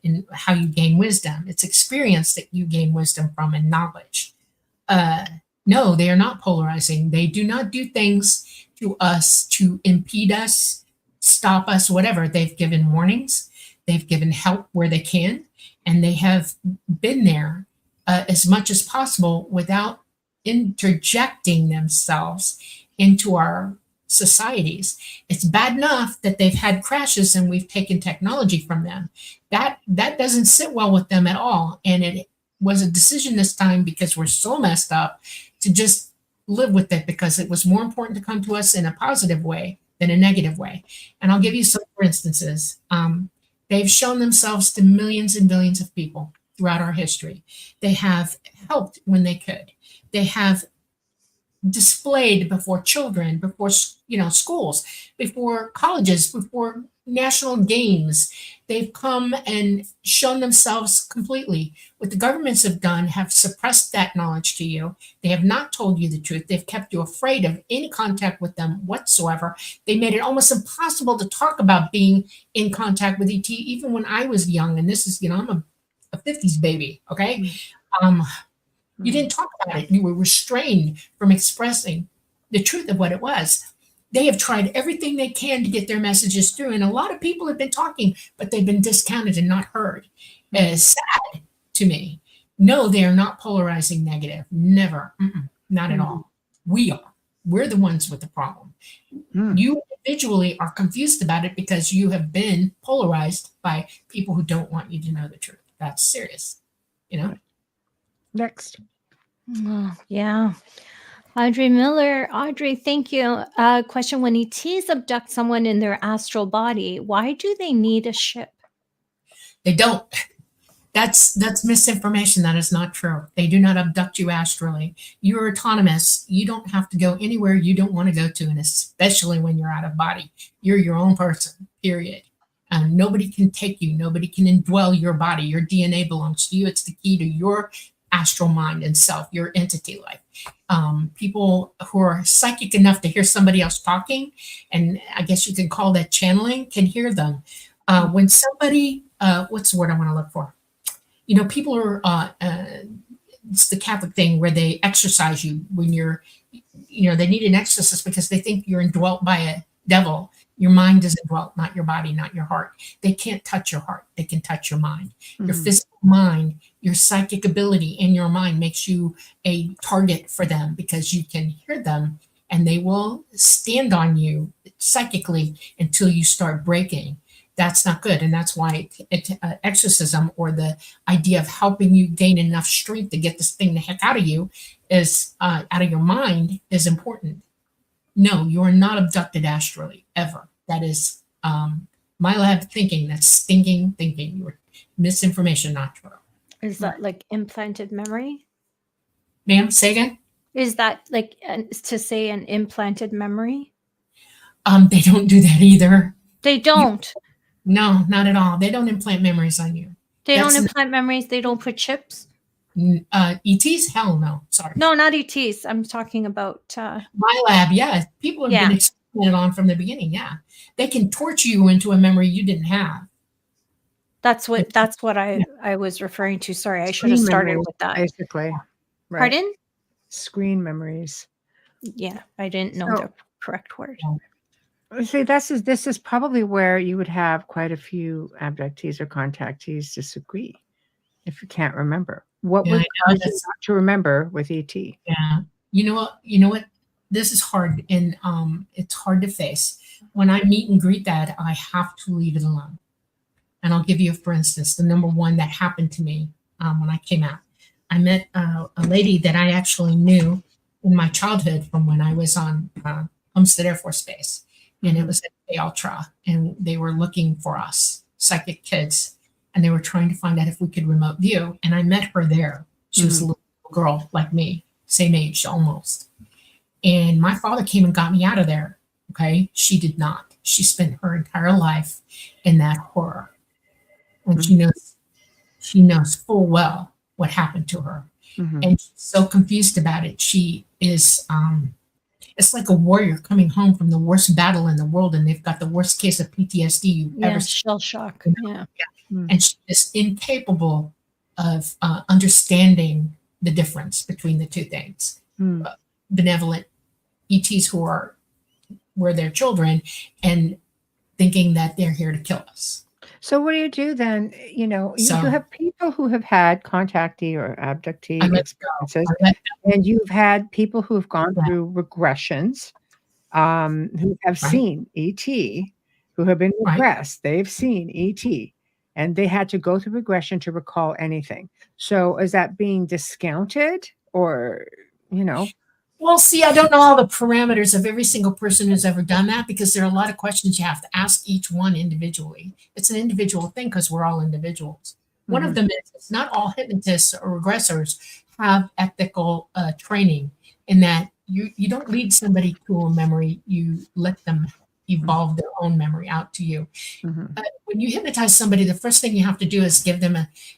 and how you gain wisdom. It's experience that you gain wisdom from and knowledge. No, they are not polarizing. They do not do things to us to impede us, stop us, whatever. They've given warnings, they've given help where they can, and they have been there as much as possible without interjecting themselves into our societies. It's bad enough that they've had crashes and we've taken technology from them. That doesn't sit well with them at all. And it was a decision this time, because we're so messed up, to just live with it, because it was more important to come to us in a positive way than a negative way. And I'll give you some for instances. They've shown themselves to millions and billions of people throughout our history. They have helped when they could. They have displayed before children, before schools, before colleges, before national games. They've come and shown themselves completely. What the governments have done have suppressed that knowledge to you. They have not told you the truth. They've kept you afraid of any contact with them whatsoever. They made it almost impossible to talk about being in contact with ET, even when I was young. And this is, I'm a 50s baby, okay? You didn't talk about it. You were restrained from expressing the truth of what it was. They have tried everything they can to get their messages through. And a lot of people have been talking, but they've been discounted and not heard. It's sad to me. No, they are not polarizing negative. Never. Not at all. We are. We're the ones with the problem. You individually are confused about it because you have been polarized by people who don't want you to know the truth. That's serious. Next. Oh, yeah. Audrey Miller. Audrey, thank you. Question: when ETs abduct someone in their astral body, why do they need a ship? They don't. That's misinformation. That is not true. They do not abduct you astrally. You're autonomous. You don't have to go anywhere you don't want to go to, and especially when you're out of body. You're your own person, period. Nobody can take you. Nobody can indwell your body. Your DNA belongs to you. It's the key to your astral mind and self, your entity life. People who are psychic enough to hear somebody else talking, and I guess you can call that channeling, can hear them. When somebody, what's the word I want to look for? People are, it's the Catholic thing where they exorcise you when they need an exorcist because they think you're indwelt by a devil. Your mind is indwelt, not your body, not your heart. They can't touch your heart. They can touch your mind. Your physical mind, your psychic ability in your mind makes you a target for them because you can hear them and they will stand on you psychically until you start breaking. That's not good. And that's why exorcism, or the idea of helping you gain enough strength to get this thing the heck out of you, is out of your mind, is important. No, you are not abducted astrally, ever. That is my lab thinking. That's stinking thinking. You're misinformation, not true. Is that like implanted memory? Ma'am, say again? Is that like to say an implanted memory? They don't do that either. They don't. No, not at all. They don't implant memories on you. They don't implant memories. They don't put chips. ETs? Hell no. Sorry. No, not ETs. I'm talking about my lab. Yeah, people have been experimented on from the beginning. Yeah, they can torture you into a memory you didn't have. That's what I was referring to. Sorry, I should have started with that. Basically, right. Pardon? Screen memories. Yeah, I didn't know the correct word. See, this is probably where you would have quite a few abductees or contactees disagree if you can't remember. What would cause you not to remember with ET? Yeah. You know what? This is hard, and it's hard to face. When I meet and greet that, I have to leave it alone. And I'll give you, for instance, the number one that happened to me when I came out. I met a lady that I actually knew in my childhood from when I was on Homestead Air Force Base. And it was at Ultra, and they were looking for us, psychic kids, and they were trying to find out if we could remote view. And I met her there. She was a little girl like me, same age almost. And my father came and got me out of there. Okay. She did not. She spent her entire life in that horror. And she knows full well what happened to her. Mhm. and she's so confused about it. She is, it's like a warrior coming home from the worst battle in the world, and they've got the worst case of PTSD you've ever Yeah, seen. shell shock. You know? Yeah. Mm. And she is incapable of understanding the difference between the two things. Mm. Benevolent ETs who are were their children and thinking that they're here to kill us. So what do you do then? You So have people who have had contactee or I abductee let go. experiences, I let and you've had people who have gone go. through regressions, who have Right, seen ET, who have been right. regressed. They've seen ET, and they had to go through regression to recall anything. So is that being discounted or, you know? Well, see, I don't know all the parameters of every single person who's ever done that because there are a lot of questions you have to ask each one individually. It's an individual thing because we're all individuals. One of Mhm, them is it's not all hypnotists or regressors have ethical training in that you don't lead somebody to a memory, you let them mm, evolve their own memory out to you. mhm, When you hypnotize somebody, the first thing you have to do is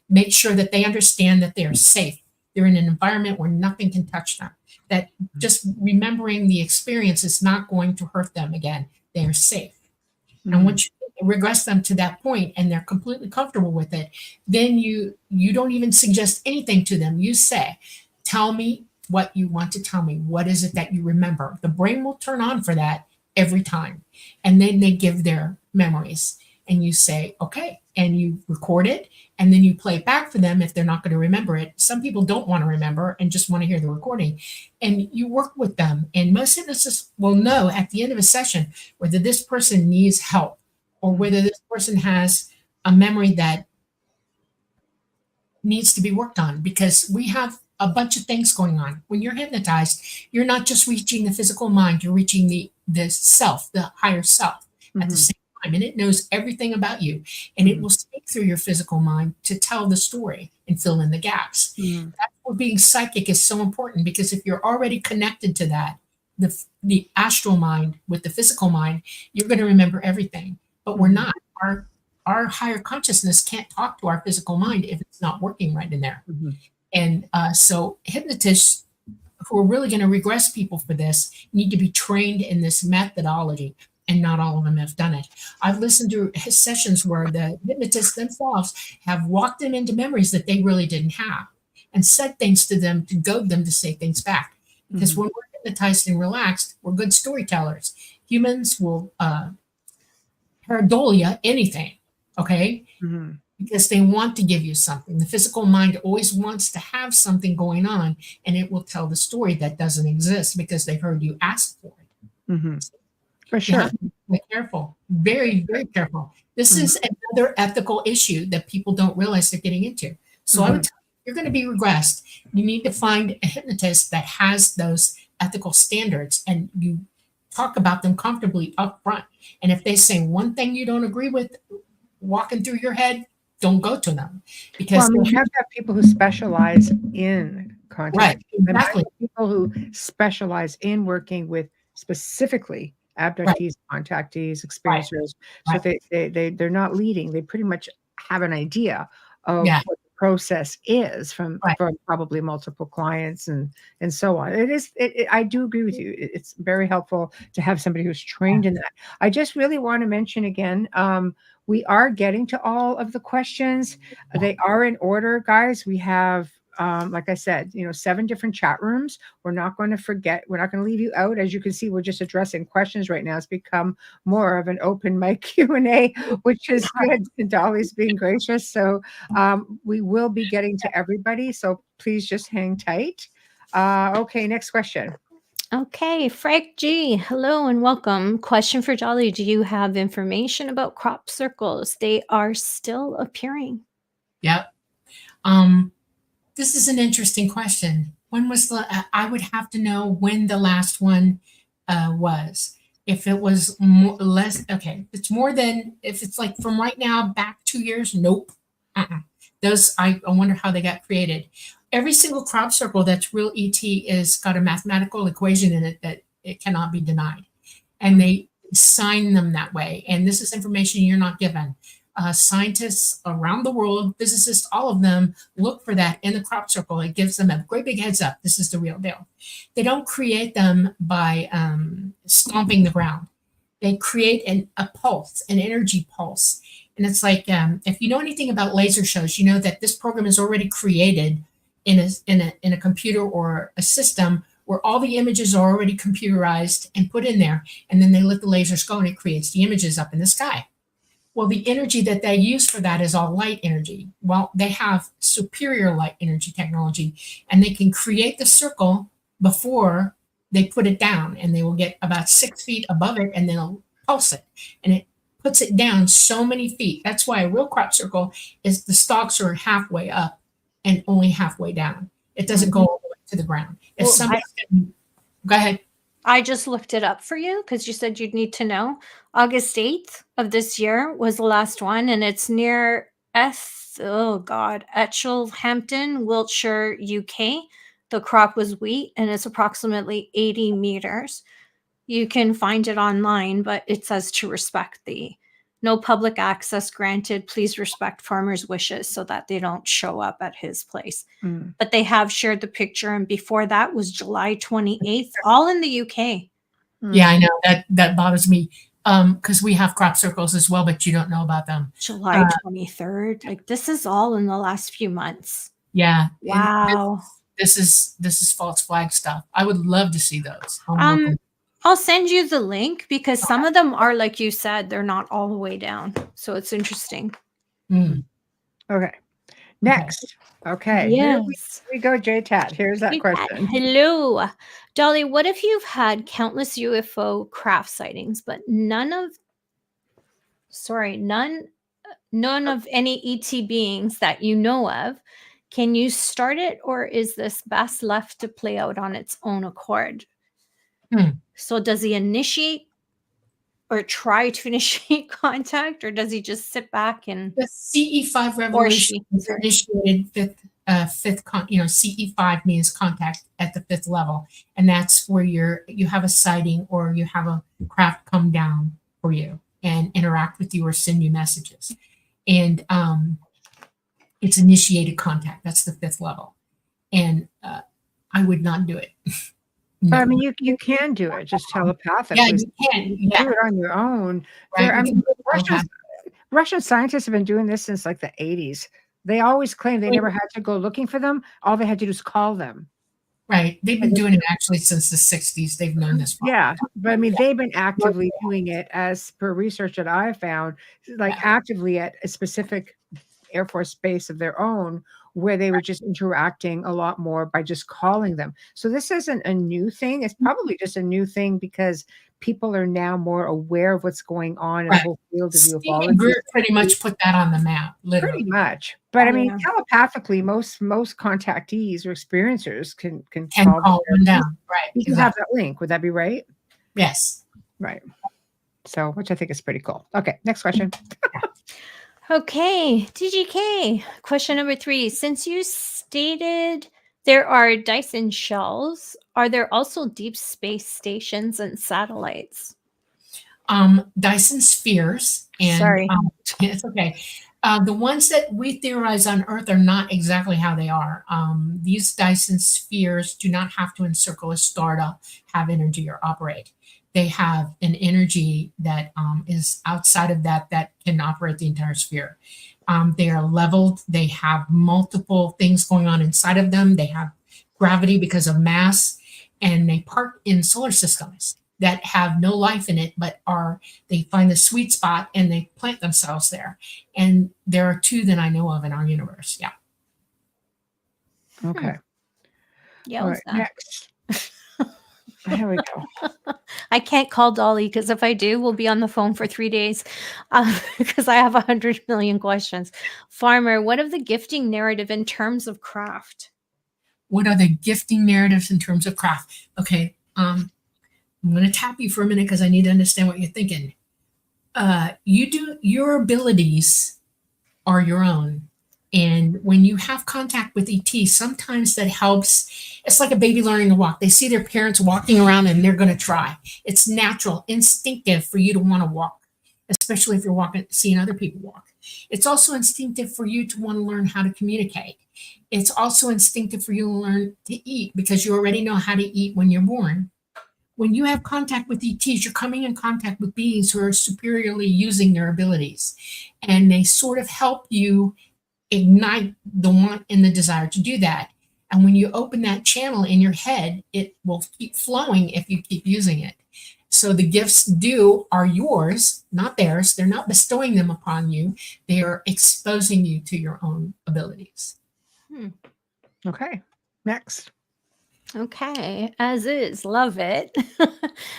make sure that they understand that they are safe. They're in an environment where nothing can touch them. That just remembering the experience is not going to hurt them again. They are safe. And mhm, once you regress them to that point and they're completely comfortable with it, then you don't even suggest anything to them. You say, "Tell me what you want to tell me. What is it that you remember?" The brain will turn on for that every time. And then they give their memories. And you say, "Okay." And you record it and then you play it back for them if they're not going to remember it. Some people don't want to remember and just want to hear the recording. And you work with them. And most hypnotists will know at the end of a session whether this person needs help or mhm, whether this person has a memory that needs to be worked on because we have a bunch of things going on. When you're hypnotized, you're not just reaching the physical mind, you're reaching the self, the higher self at the mhm, same time. And it knows everything about you. And it mhm, will speak through your physical mind to tell the story and fill in the gaps. mhm, That's where being psychic is so important because if you're already connected to that, the astral mind with the physical mind, you're going to remember everything. But we're mhm, not. Our higher consciousness can't talk to our physical mind if it's not working right in there. mhm, And so hypnotists who are really going to regress people for this need to be trained in this methodology, and not all of them have done it. I've listened to his sessions where the hypnotists themselves have walked them into memories that they really didn't have and said things to them to goad them to say things back. Because mhm, when we're hypnotized and relaxed, we're good storytellers. Humans will pareidolia anything, okay? mhm, Because they want to give you something. The physical mind always wants to have something going on, and it will tell the story that doesn't exist because they heard you ask for it. mhm. For You have sure. to be careful, very, very careful. This Mhm, is another ethical issue that people don't realize they're getting into. So I would mhm, tell you, if you're going to be regressed, you need to find a hypnotist that has those ethical standards and you talk about them comfortably up front. And if they say one thing you don't agree with walking through your head, don't go to them Well, I because mean, you have to have people who specialize in right, contact. And I exactly, know people who specialize in working with specifically right, abductees, contactees, right, experiencers. So right, they're not leading. They pretty much have an idea of yeah, what the process is right, from probably multiple clients and so on. I do agree with you. It's very helpful to have somebody who's yeah, trained in that. I just really want to mention again, we are getting to all of the questions. yeah, They are in order, guys. We have, like I said, 7 different chat rooms. We're not going to forget. We're not going to leave you out. As you can see, we're just addressing questions right now. It's become more of an open mic Q&A, which is good. And Dolly's being gracious. So we will be getting to everybody. So please just hang tight. Okay, next question. Okay, Frank G, hello and welcome. Question for Dolly. Do you have information about crop circles? They are still appearing. yeah. Um, this is an interesting question. When was I would have to know when the last one was. If it was more, less, okay. If it's more than, if it's like from right now back 2 years, nope. Uh-uh. Those, I wonder how they got created. Every single crop circle that's real ET is got a mathematical equation in it that it cannot be denied. And Mhm, they sign them that way. And this is information you're not given. scientists around the world, physicists, all of them look for that in the crop circle. It gives them a great big heads up. This is the real deal. They don't create them by stomping the ground. They create a pulse, an energy pulse. And it's like, if you know anything about laser shows, you know that this program is already created in a computer or a system where all the images are already computerized and put in there. And then they let the lasers go and it creates the images up in the sky. Well, the energy that they use for that is all light energy. Well, they have superior light energy technology, and they can create the circle before they put it down, and they will get about 6 feet above it, and then they'll pulse it, and it puts it down so many feet. That's why a real crop circle is the stalks are halfway up and only halfway down. It doesn't go all the way to the ground. If go ahead. I just looked it up for you because you said you'd need to know. August 8th of this year was the last one, and it's near Etchelhampton, Wiltshire, UK. The crop was wheat, and it's approximately 80 meters. You can find it online, but it says to respect thee. No public access granted. Please respect farmers' wishes so that they don't show up at his place. But they have shared the picture, and before that was July 28th, all in the UK. Yeah, I know that bothers me because we have crop circles as well, but you don't know about them. July 23rd. Like, this is all in the last few months. Yeah. Wow. This is false flag stuff. I would love to see those. I'll send you the link because some of them are, like you said, they're not all the way down. So it's interesting. Okay. Next. Okay. Yes. Here we go, J-Tat. Here's that question. Hello. Dolly, what if you've had countless UFO craft sightings, but none of any ET beings that you know of? Can you start it, or is this best left to play out on its own accord? So does he initiate or try to initiate contact, or does he just sit back and the CE5 revelation is initiated CE5 means contact at the 5th level, and that's where you have a sighting or you have a craft come down for you and interact with you or send you messages, and it's initiated contact. That's the 5th level, and I would not do it. No. I mean, you can do it just telepathically. Yeah, you can. You do it on your own. Right. I mean, Russian scientists have been doing this since like the 80s. They always claim they never had to go looking for them. All they had to do is call them. Right. They've been doing it actually since the 60s. They've known this. Yeah. But I mean, they've been actively doing it, as per research that I found, like actively at a specific Air Force base of their own, where they were just interacting a lot more by just calling them. So this isn't a new thing. It's probably just a new thing because people are now more aware of what's going on in the whole field of ufology. Pretty much put that on the map, literally. Pretty much. But I mean, telepathically, most contactees or experiencers can call them down. Right. You can have that link. Would that be right? Yes. Right. So, which I think is pretty cool. Okay, next question. Okay, TGK, question number 3. Since you stated there are Dyson shells, are there also deep space stations and satellites? Dyson spheres. And, sorry. It's okay. The ones that we theorize on Earth are not exactly how they are. These Dyson spheres do not have to encircle a star to have energy or operate. They have an energy that is outside of that can operate the entire sphere. They are leveled. They have multiple things going on inside of them. They have gravity because of mass, and they park in solar systems that have no life in it, but they find the sweet spot and they plant themselves there. And there are 2 that I know of in our universe. Yeah. Okay. Yeah. All right, next. Here we go. I can't call Dolly because if I do, we'll be on the phone for 3 days because I have 100 million questions. Farmer, what of the gifting narrative in terms of craft? What are the gifting narratives in terms of craft? Okay. I'm going to tap you for a minute because I need to understand what you're thinking. Your abilities are your own. And when you have contact with ET, sometimes that helps. It's like a baby learning to walk. They see their parents walking around and they're going to try. It's natural, instinctive for you to want to walk. especially if you're seeing other people walk. It's also instinctive for you to want to learn how to communicate. It's also instinctive for you to learn to eat because you already know how to eat when you're born. When you have contact with ETs, you're coming in contact with beings who are superiorly using their abilities, and they sort of help you ignite the want and the desire to do that. And when you open that channel in your head, it will keep flowing if you keep using it. So the gifts are yours, not theirs. They're not bestowing them upon you. They are exposing you to your own abilities. Okay, next. Okay, as is, love it.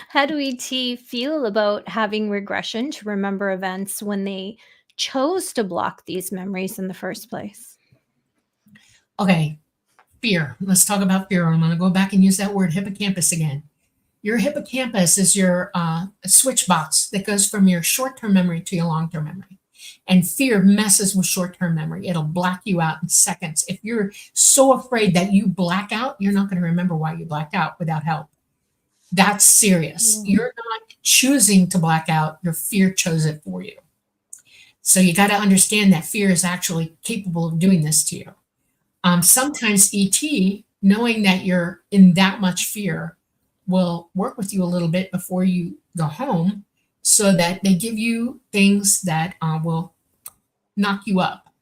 How do ET feel about having regression to remember events when they chose to block these memories in the first place? Okay, fear. Let's talk about fear. I'm going to go back and use that word hippocampus again. Your hippocampus is your switch box that goes from your short-term memory to your long-term memory. And fear messes with short-term memory. It'll black you out in seconds. If you're so afraid that you black out, you're not going to remember why you blacked out without help. That's serious. You're not choosing to black out. Your fear chose it for you. So you got to understand that fear is actually capable of doing this to you. Sometimes ET, knowing that you're in that much fear, will work with you a little bit before you go home so that they give you things that will knock you up,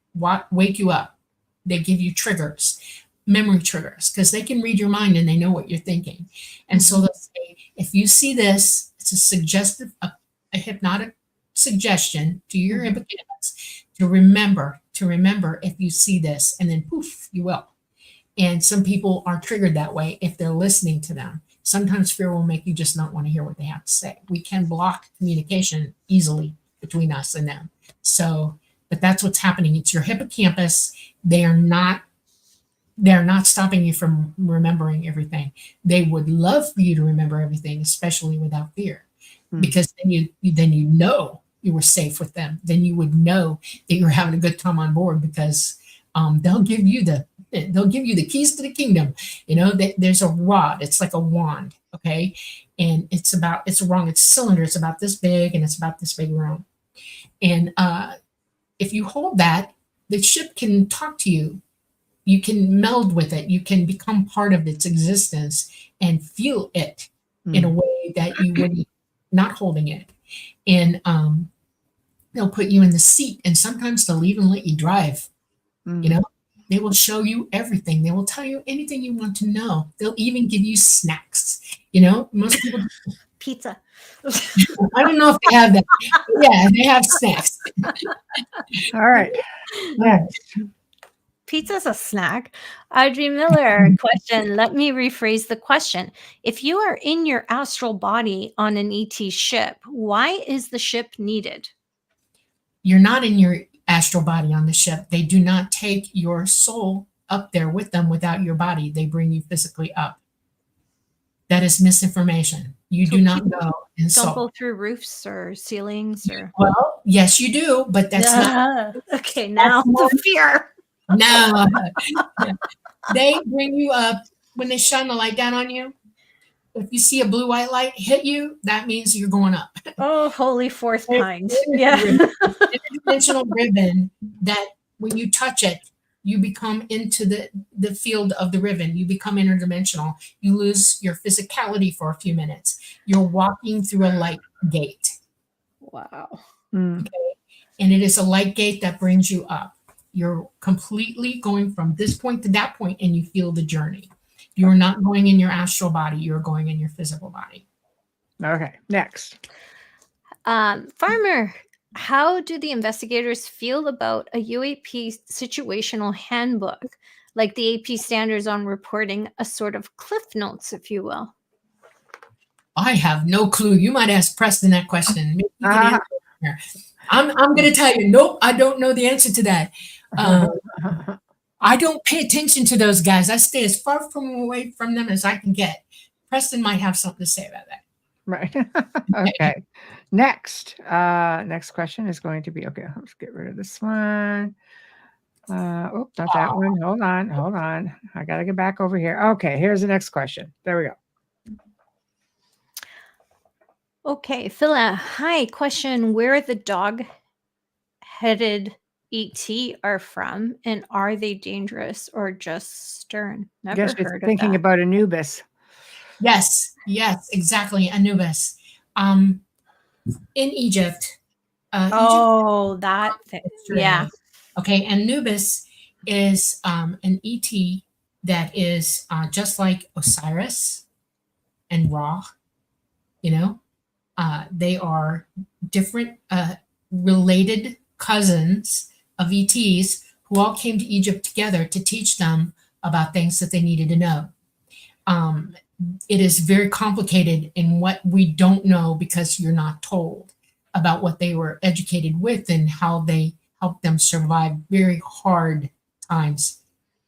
wake you up. They give you triggers, memory triggers, because they can read your mind and they know what you're thinking. And so they'll say, if you see this, it's a suggestive, a hypnotic suggestion to your hippocampus to remember if you see this, and then poof, you will. And some people are triggered that way if they're listening to them. Sometimes fear will make you just not want to hear what they have to say. We can block communication easily between us and them. So, but that's what's happening. It's your hippocampus. They're not stopping you from remembering everything. They would love for you to remember everything, especially without fear, because then you know you were safe with them. Then you would know that you're having a good time on board because they'll give you the keys to the kingdom. You know, there's a rod. It's like a wand, okay? And it's a cylinder. It's about this big, and it's about this big round. And if you hold that, the ship can talk to you. You can meld with it. You can become part of its existence and feel it in a way that you wouldn't not holding it. And they'll put you in the seat, and sometimes they'll even let you drive. You know, they will show you everything. They will tell you anything you want to know. They'll even give you snacks. You know, most people Pizza. I don't know if they have that. Yeah, they have snacks. All right. Next. Pizza's a snack. Audrey Miller, question. Let me rephrase the question. If you are in your astral body on an ET ship, why is the ship needed? You're not in your astral body on the ship. They do not take your soul up there with them without your body. They bring you physically up. That is misinformation. You do not go in soul. Don't go through roofs or ceilings or. Well, yes, you do, but that's not. Okay, now the fear. No. They bring you up when they shine the light down on you. If you see a blue white light hit you, that means you're going up. Oh, holy fourth kind. Yeah. Interdimensional ribbon that when you touch it, you become into the field of the ribbon. You become interdimensional. You lose your physicality for a few minutes. You're walking through a light gate. Wow. Okay? And it is a light gate that brings you up. You're completely going from this point to that point, and you feel the journey. You're not going in your astral body. You're going in your physical body. Okay, next. Farmer, how do the investigators feel about a UAP situational handbook, like the AP standards on reporting, a sort of cliff notes, if you will? I have no clue. You might ask Preston that question. Maybe you can answer it. I'm going to tell you, nope, I don't know the answer to that. I don't pay attention to those guys. I stay as far away from them as I can get. Preston might have something to say about that. Right. Okay. Next. Next question is going to be, okay, let's get rid of this one. Not that one. Hold on. I got to get back over here. Okay, here's the next question. There we go. Okay, Phila, hi. Question: where the dog-headed ET are from, and are they dangerous or just stern? I guess Never you're heard of thinking that. about Anubis. Yes, yes, exactly. Anubis. Um, in Egypt, Egypt Oh, that thing. Yeah. Mediterranean. Okay, Anubis is an ET that is just like Osiris and Ra. You know, they are different related cousins of ETs who all came to Egypt together to teach them about things that they needed to know. Um, it is very complicated in what we don't know because you're not told about what they were educated with and how they helped them survive very hard times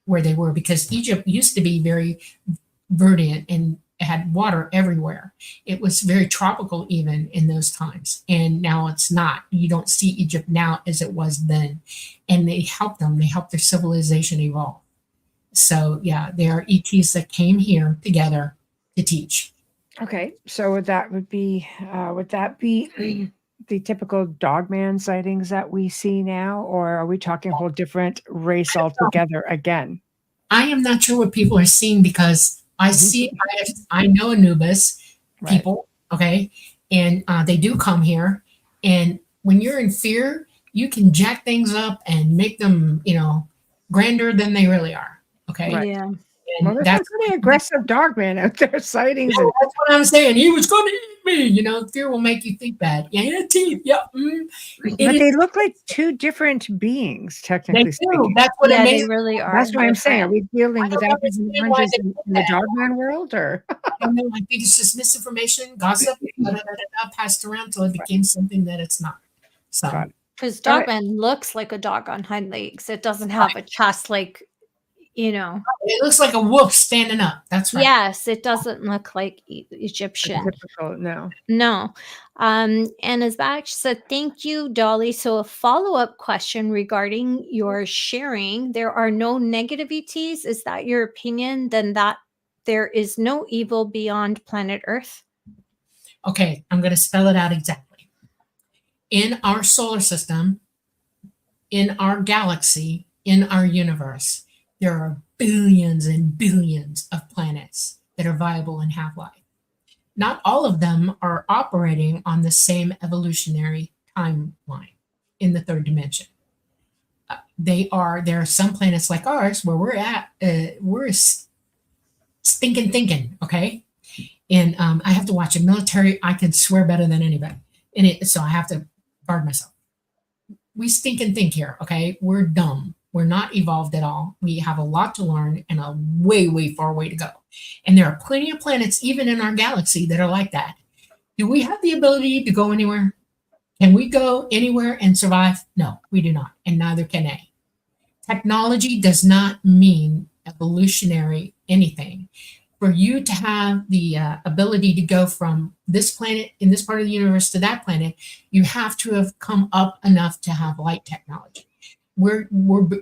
where they were, because Egypt used to be very verdant and had water everywhere. It was very tropical even in those times. And now it's not. You don't see Egypt now as it was then. And they helped them, they helped their civilization evolve. So yeah, they are ETs that came here together to teach. Okay, so would that be the typical dogman sightings that we see now, or are we talking a whole different race altogether again? I am not sure what people are seeing because I know Anubis Right. people, okay, and they do come here. And when you're in fear, you can jack things up and make them, grander than they really are. Okay, Right. Yeah. Well, and there's some pretty aggressive dogmen out there sightings, and that's what I'm saying. He was going to eat me. Fear will make you think bad. Yeah, teeth. Yeah, but they look like two different beings, they technically do. speaking. That's what Yeah, they amazes. really are That's what I'm saying. Are different. we dealing I with don't apples and understand why oranges they in did the that. dogman world, or I don't know. I think it's just misinformation, gossip, passed around until it became something that it's not. So, got it? Because All right. dogman looks like a dog on hind legs. It doesn't have a chest like, it looks like a wolf standing up. That's right. Yes, it doesn't look like Egyptian. Typical, no. No. And as Bach said, thank you, Dolly. So a follow-up question regarding your sharing. There are no negative ETs. Is that your opinion? Then that there is no evil beyond planet Earth? Okay, I'm going to spell it out exactly. In our solar system, in our galaxy, in our universe, there are billions and billions of planets that are viable and have life. Not all of them are operating on the same evolutionary timeline in the third dimension. There are some planets like ours where we're stinking thinking, okay? And I have to watch a military. I can swear better than anybody in it, so I have to guard myself. We stink and think here, okay? We're dumb. We're not evolved at all. We have a lot to learn and a way, way far way to go. And there are plenty of planets, even in our galaxy, that are like that. Do we have the ability to go anywhere? Can we go anywhere and survive? No, we do not, and neither can they. Technology does not mean evolutionary anything. For you to have the ability to go from this planet in this part of the universe to that planet, you have to have come up enough to have light technology. We're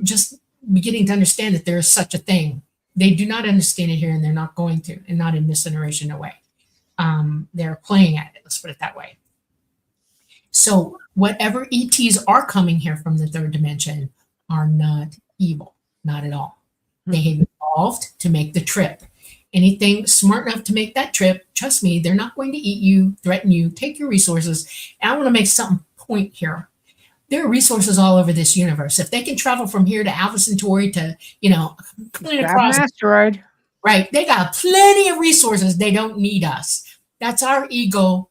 just beginning to understand that there is such a thing. They do not understand it here, and they're not going to, and not in this generation away. They're playing at it. Let's put it that way. So whatever ETs are coming here from the third dimension are not evil, not at all. They have evolved to make the trip. Anything smart enough to make that trip, trust me, they're not going to eat you, threaten you, take your resources. And I want to make some point here. There are resources all over this universe. If they can travel from here to Alpha Centauri to, clean Grab across, an asteroid. right? They got plenty of resources. They don't need us. That's our ego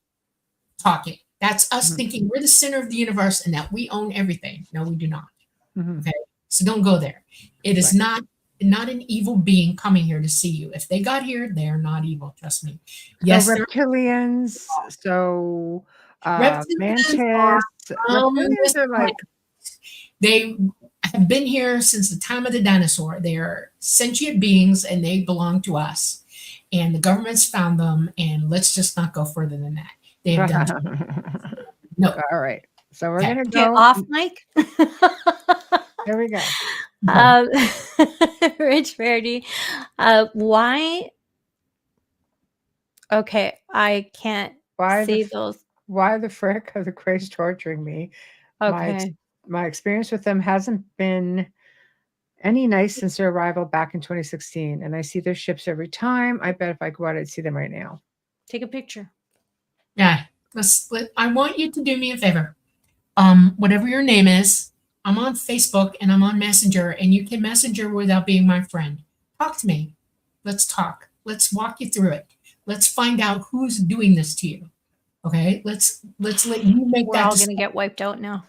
talking. That's us thinking we're the center of the universe and that we own everything. No, we do not. Okay, so don't go there. It is not an evil being coming here to see you. If they got here, they're not evil. Trust me. Yes, so reptilians. So reptilians mantis. Reptilians are like they have been here since the time of the dinosaur. They are sentient beings and they belong to us. And the government's found them. And let's just not go further than that. They have done no. All right. So we're Okay. gonna Get go off mic. There we go. Rich Verdi, why? Okay, I can't Say those. why the frick are the Krays torturing me? Okay. My experience with them hasn't been any nice since their arrival back in 2016, and I see their ships every time. I bet if I go out, I'd see them right now. Take a picture. Yeah. I want you to do me a favor. Whatever your name is, I'm on Facebook and I'm on Messenger, and you can messenger without being my friend. Talk to me. Let's talk. Let's walk you through it. Let's find out who's doing this to you. Okay? Let's let you make We're that all decision. going to get wiped out now.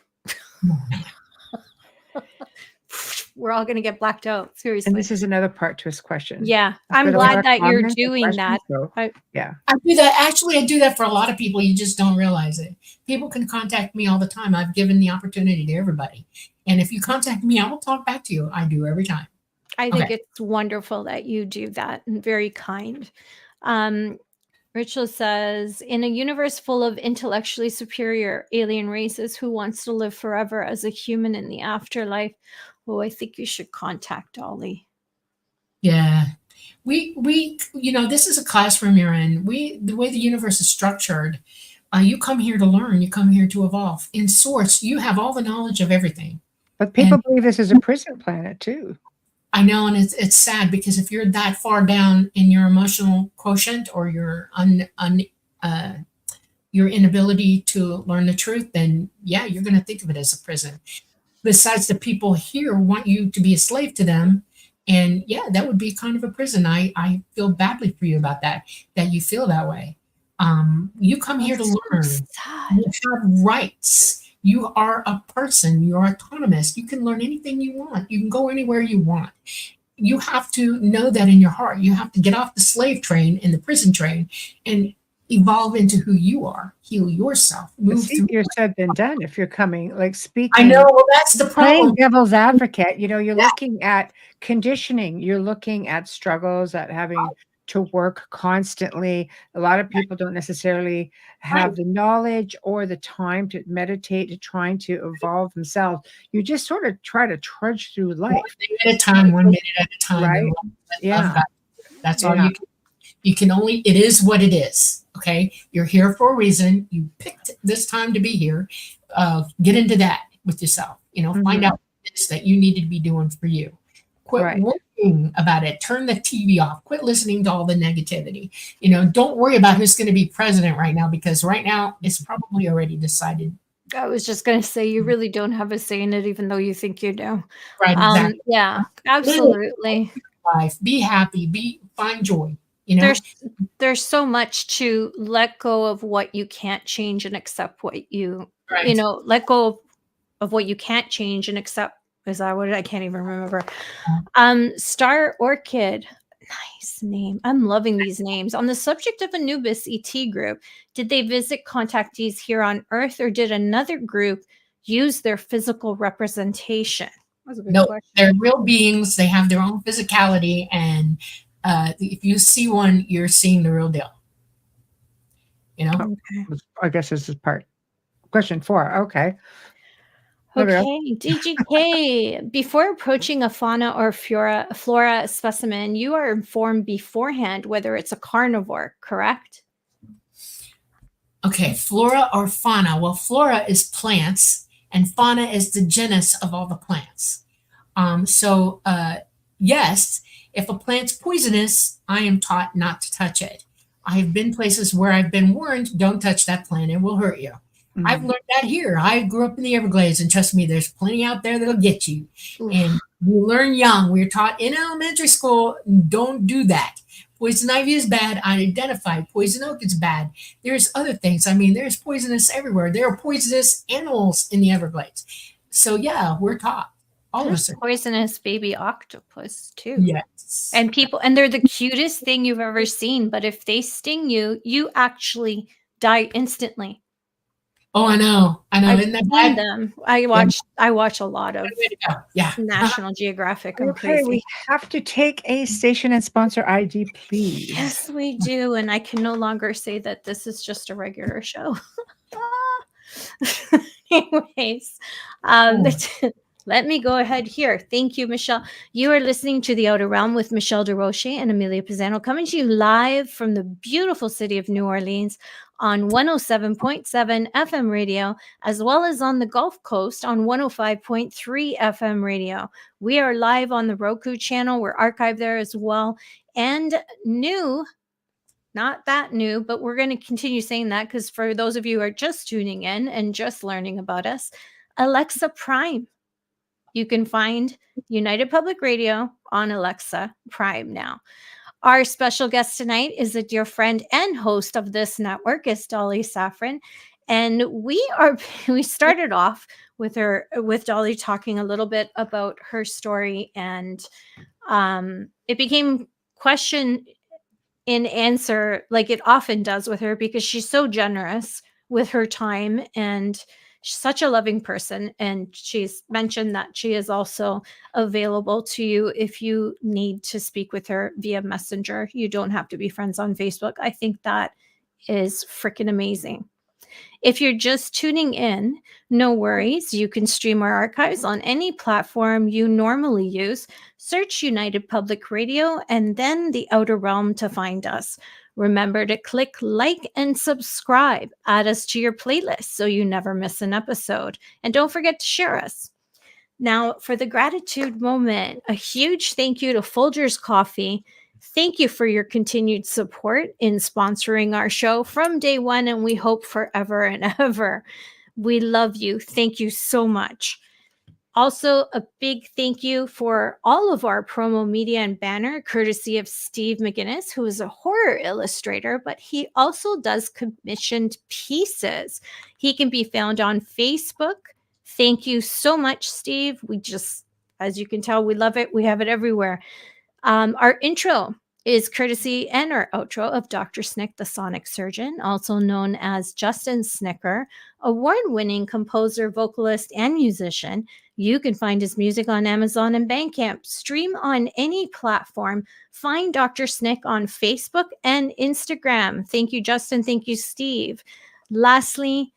We're all going to get blacked out. Seriously. And this is another part to his question. Yeah. Is I'm it a glad lot of that you're comments or doing questions? that. So, yeah. I do that. Actually, I do that for a lot of people. You just don't realize it. People can contact me all the time. I've given the opportunity to everybody. And if you contact me, I will talk back to you. I do every time. I think it's wonderful that you do that and very kind. Rachel says, in a universe full of intellectually superior alien races, who wants to live forever as a human in the afterlife? Oh, I think you should contact Dolly. Yeah. We this is a classroom you're in. The way the universe is structured, you come here to learn, you come here to evolve. In Source, you have all the knowledge of everything. But people believe this is a prison planet too. I know, and it's sad because if you're that far down in your emotional quotient or your your inability to learn the truth, then yeah, you're going to think of it as a prison. Besides, the people here want you to be a slave to them, and yeah, that would be kind of a prison. I feel badly for you about that you feel that way. You come here to learn. You have rights. You are a person. You're autonomous. You can learn anything you want. You can go anywhere you want. You have to know that in your heart. You have to get off the slave train and the prison train and evolve into who you are. Heal yourself. Move through. Easier said than done if you're coming, like speaking. I know, well, that's the Playing problem. devil's advocate, you're looking at conditioning. You're looking at struggles, at having to work constantly. A lot of people don't necessarily have the knowledge or the time to meditate, to trying to evolve themselves. You just sort of try to trudge through life. One thing at a time, 1 minute at a time. Right? Yeah. That's all you can only, it is what it is. Okay. You're here for a reason. You picked this time to be here. Get into that with yourself, find out what it is that you need to be doing for you. Quit worrying about it. Turn the TV off. Quit listening to all the negativity. Don't worry about who's going to be president right now, because right now it's probably already decided. I was just going to say, you really don't have a say in it, even though you think you do. Right. Exactly. Yeah, absolutely. Life. Be happy. Find joy. There's so much to let go of what you can't change and accept what you, let go of what you can't change and accept. Is that what I can't even remember? Star Orchid. Nice name. I'm loving these names. On the subject of Anubis ET group, did they visit contactees here on Earth, or did another group use their physical representation? That's a good question. They're real beings. They have their own physicality, and if you see one, you're seeing the real deal. Okay. I guess this is question 4. Okay. Okay, DGK. Before approaching a fauna or flora specimen, you are informed beforehand whether it's a carnivore, correct? Okay, flora or fauna. Well, flora is plants, and fauna is the genus of all the plants. Yes, if a plant's poisonous, I am taught not to touch it. I have been places where I've been warned, don't touch that plant, it will hurt you. Mm-hmm. I've learned that here. I grew up in the Everglades, and trust me, there's plenty out there that'll get you. Oof. And we learn young. We're taught in elementary school, don't do that. Poison ivy is bad. I identified poison oak is bad. There's other things. I mean, there's poisonous everywhere. There are poisonous animals in the Everglades. So yeah, we're taught. All of us are. Poisonous baby octopus too. Yes. And they're the cutest thing you've ever seen. But if they sting you, you actually die instantly. Oh, I know. I've seen them. I watch a lot of National Geographic. Okay, we have to take a station and sponsor ID, please. Yes, we do. And I can no longer say that this is just a regular show. Anyways, let me go ahead here. Thank you, Michelle. You are listening to The Outer Realm with Michelle Desrochers and Amelia Pisano, coming to you live from the beautiful city of New Orleans on 107.7 FM radio, as well as on the Gulf Coast on 105.3 FM radio. We are live on the Roku channel. We're archived there as well. And new, not that new, but we're going to continue saying that because for those of you who are just tuning in and just learning about us, Alexa Prime. You can find United Public Radio on Alexa Prime now. Our special guest tonight is a dear friend and host of this network, is Dolly Safran. And we started off with Dolly talking a little bit about her story, and it became question and answer like it often does with her, because she's so generous with her time and she's such a loving person. And she's mentioned that she is also available to you if you need to speak with her via Messenger. You don't have to be friends on Facebook. I think that is freaking amazing. If you're just tuning in, no worries. You can stream our archives on any platform you normally use. Search United Public Radio and then The Outer Realm to find us. Remember to click like and subscribe. Add us to your playlist so you never miss an episode. And don't forget to share us. Now, for the gratitude moment, a huge thank you to Folgers Coffee. Thank you for your continued support in sponsoring our show from day one, and we hope forever and ever. We love you. Thank you so much. Also, a big thank you for all of our promo media and banner, courtesy of Steve McGinnis, who is a horror illustrator, but he also does commissioned pieces. He can be found on Facebook. Thank you so much, Steve. We just, as you can tell, we love it. We have it everywhere. Our intro is courtesy and our outro of Dr. Snick, the Sonic Surgeon, also known as Justin Snicker, award-winning composer, vocalist, and musician. You can find his music on Amazon and Bandcamp. Stream on any platform. Find Dr. Snick on Facebook and Instagram. Thank you, Justin. Thank you, Steve. Lastly,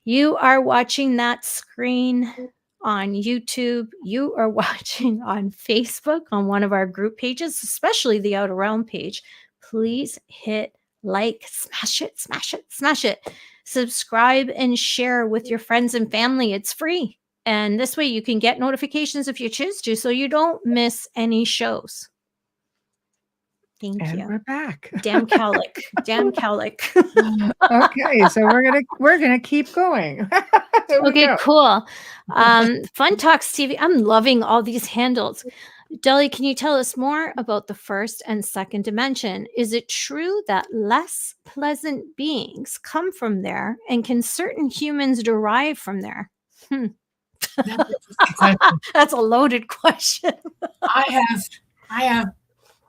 you are watching that screen on YouTube, you are watching on Facebook, on one of our group pages, especially the Outer Realm page. Please hit like, smash it, smash it, smash it. Subscribe and share with your friends and family. It's free. And this way you can get notifications if you choose to, so you don't miss any shows. Thank you. And we're back. Damn Cowlick. Damn Cowlick. Okay, so we're gonna keep going. Okay, cool. Fun Talks TV. I'm loving all these handles. Dolly, can you tell us more about the first and second dimension? Is it true that less pleasant beings come from there, and can certain humans derive from there? That's a loaded question.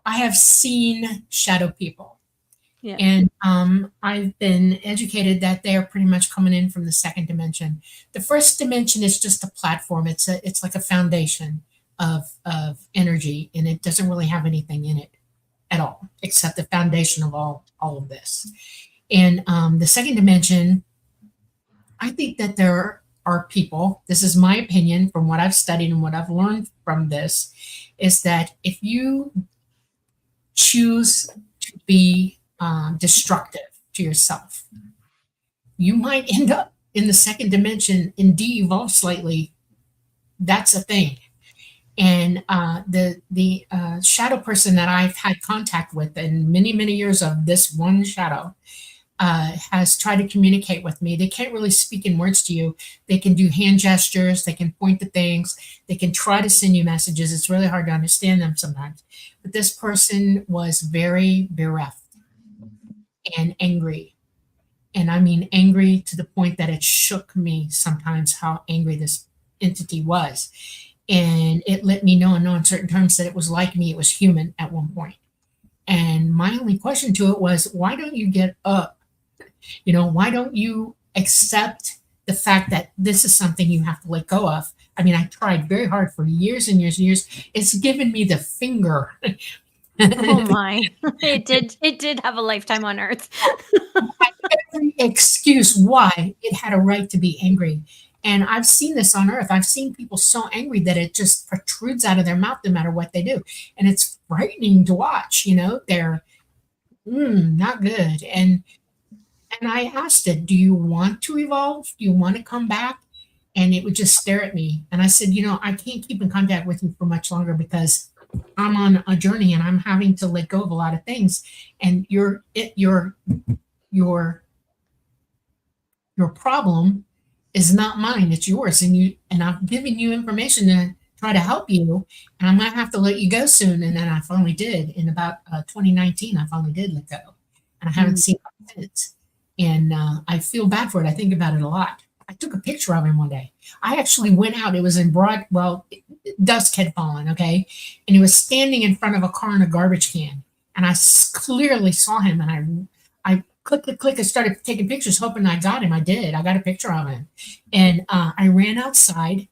I have seen shadow people. Yeah. And I've been educated that they are pretty much coming in from the second dimension. The first dimension is just a platform. It's like a foundation of energy, and it doesn't really have anything in it at all, except the foundation of all of this. And the second dimension, I think that there are people, this is my opinion from what I've studied and what I've learned from this, is that if you choose to be destructive to yourself, you might end up in the second dimension and de-evolve slightly. That's a thing. And the shadow person that I've had contact with in many years of this one shadow has tried to communicate with me. They can't really speak in words to you. They can do hand gestures. They can point to things. They can try to send you messages. It's really hard to understand them sometimes. But this person was very bereft and angry. And I mean angry to the point that it shook me sometimes how angry this entity was. And it let me know in no uncertain terms that it was like me. It was human at one point. And my only question to it was, why don't you get up? Why don't you accept the fact that this is something you have to let go of? I mean, I tried very hard for years and years and years. It's given me the finger. Oh my. It did have a lifetime on Earth. Every excuse why it had a right to be angry. And I've seen this on Earth. I've seen people so angry that it just protrudes out of their mouth no matter what they do. And it's frightening to watch, they're not good. And And I asked it, do you want to evolve? Do you want to come back? And it would just stare at me. And I said, I can't keep in contact with you for much longer because I'm on a journey and I'm having to let go of a lot of things. And your problem is not mine, it's yours. And I'm giving you information to try to help you. And I'm gonna have to let you go soon. And then I finally did. In about 2019, I finally did let go. And I haven't seen him since. And I feel bad for it. I think about it a lot. I took a picture of him one day. I actually went out. It was in dusk had fallen, okay? And he was standing in front of a car in a garbage can. And I clearly saw him. And I click, and started taking pictures, hoping I got him. I did. I got a picture of him. And I ran outside,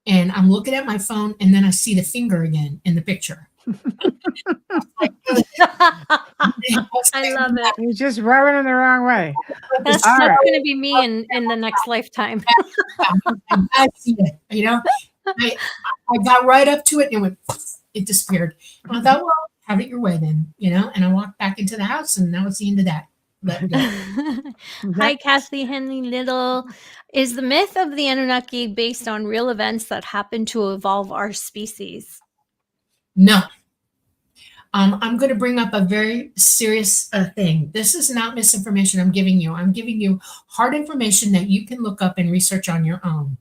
and I'm looking at my phone, and then I see the finger again in the picture. I love it. You're just rubbing him the wrong way. That's going to be me in the next lifetime. I see it. I got right up to it, and it disappeared. And I thought, well, have it your way then, And I walked back into the house, and that was the end of that. Hi, Kathy Henley Little. Is the myth of the Anunnaki based on real events that happened to evolve our species? No. I'm going to bring up a very serious thing. This is not misinformation I'm giving you. I'm giving you hard information that you can look up and research on your own.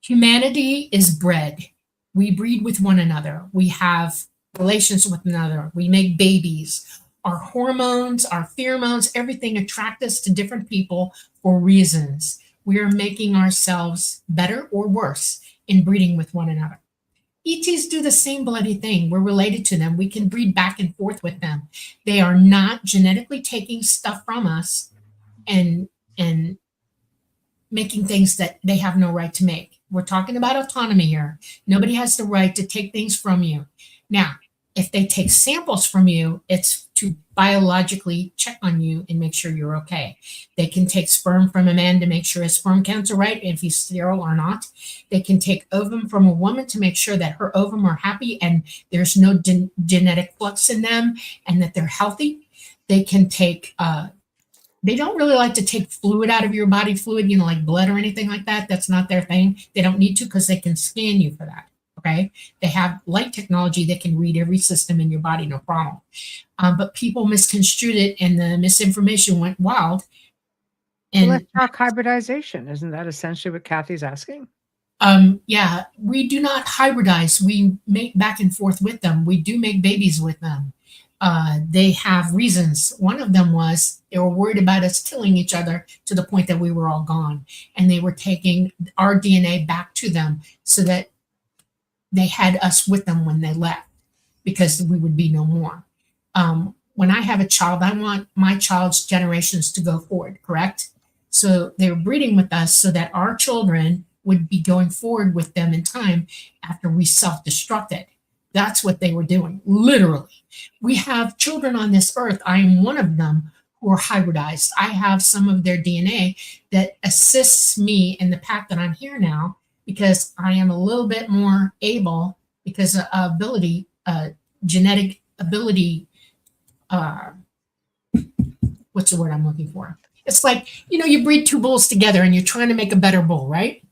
Humanity is bred. We breed with one another. We have relations with one another. We make babies. Our hormones, our pheromones, everything attract us to different people for reasons. We are making ourselves better or worse in breeding with one another. ETs do the same bloody thing. We're related to them. We can breed back and forth with them. They are not genetically taking stuff from us and making things that they have no right to make. We're talking about autonomy here. Nobody has the right to take things from you. Now, if they take samples from you, it's to biologically check on you and make sure you're okay. They can take sperm from a man to make sure his sperm counts are right, if he's sterile or not. They can take ovum from a woman to make sure that her ovum are happy and there's no genetic flux in them and that they're healthy. They can take, they don't really like to take fluid out of your body, fluid, like blood or anything like that. That's not their thing. They don't need to because they can scan you for that. Okay, they have light technology that can read every system in your body, no problem. But people misconstrued it, and the misinformation went wild. And let's talk hybridization. Isn't that essentially what Kathy's asking? Yeah, we do not hybridize. We make back and forth with them. We do make babies with them. They have reasons. One of them was they were worried about us killing each other to the point that we were all gone, and they were taking our DNA back to them so that they had us with them when they left because we would be no more. When I have a child, I want my child's generations to go forward, correct? So they're breeding with us so that our children would be going forward with them in time after we self-destructed. That's what they were doing, literally. We have children on this earth. I am one of them who are hybridized. I have some of their DNA that assists me in the path that I'm here now, because I am a little bit more able, because of ability, genetic ability, what's the word I'm looking for? It's like, you breed two bulls together and you're trying to make a better bull, right?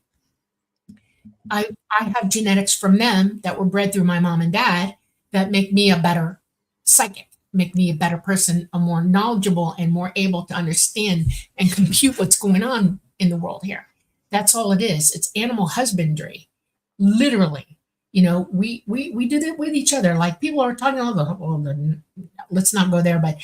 I have genetics from them that were bred through my mom and dad that make me a better psychic, make me a better person, a more knowledgeable and more able to understand and compute what's going on in the world here. That's all it is. It's animal husbandry, literally. We did it with each other. Like people are talking let's not go there, but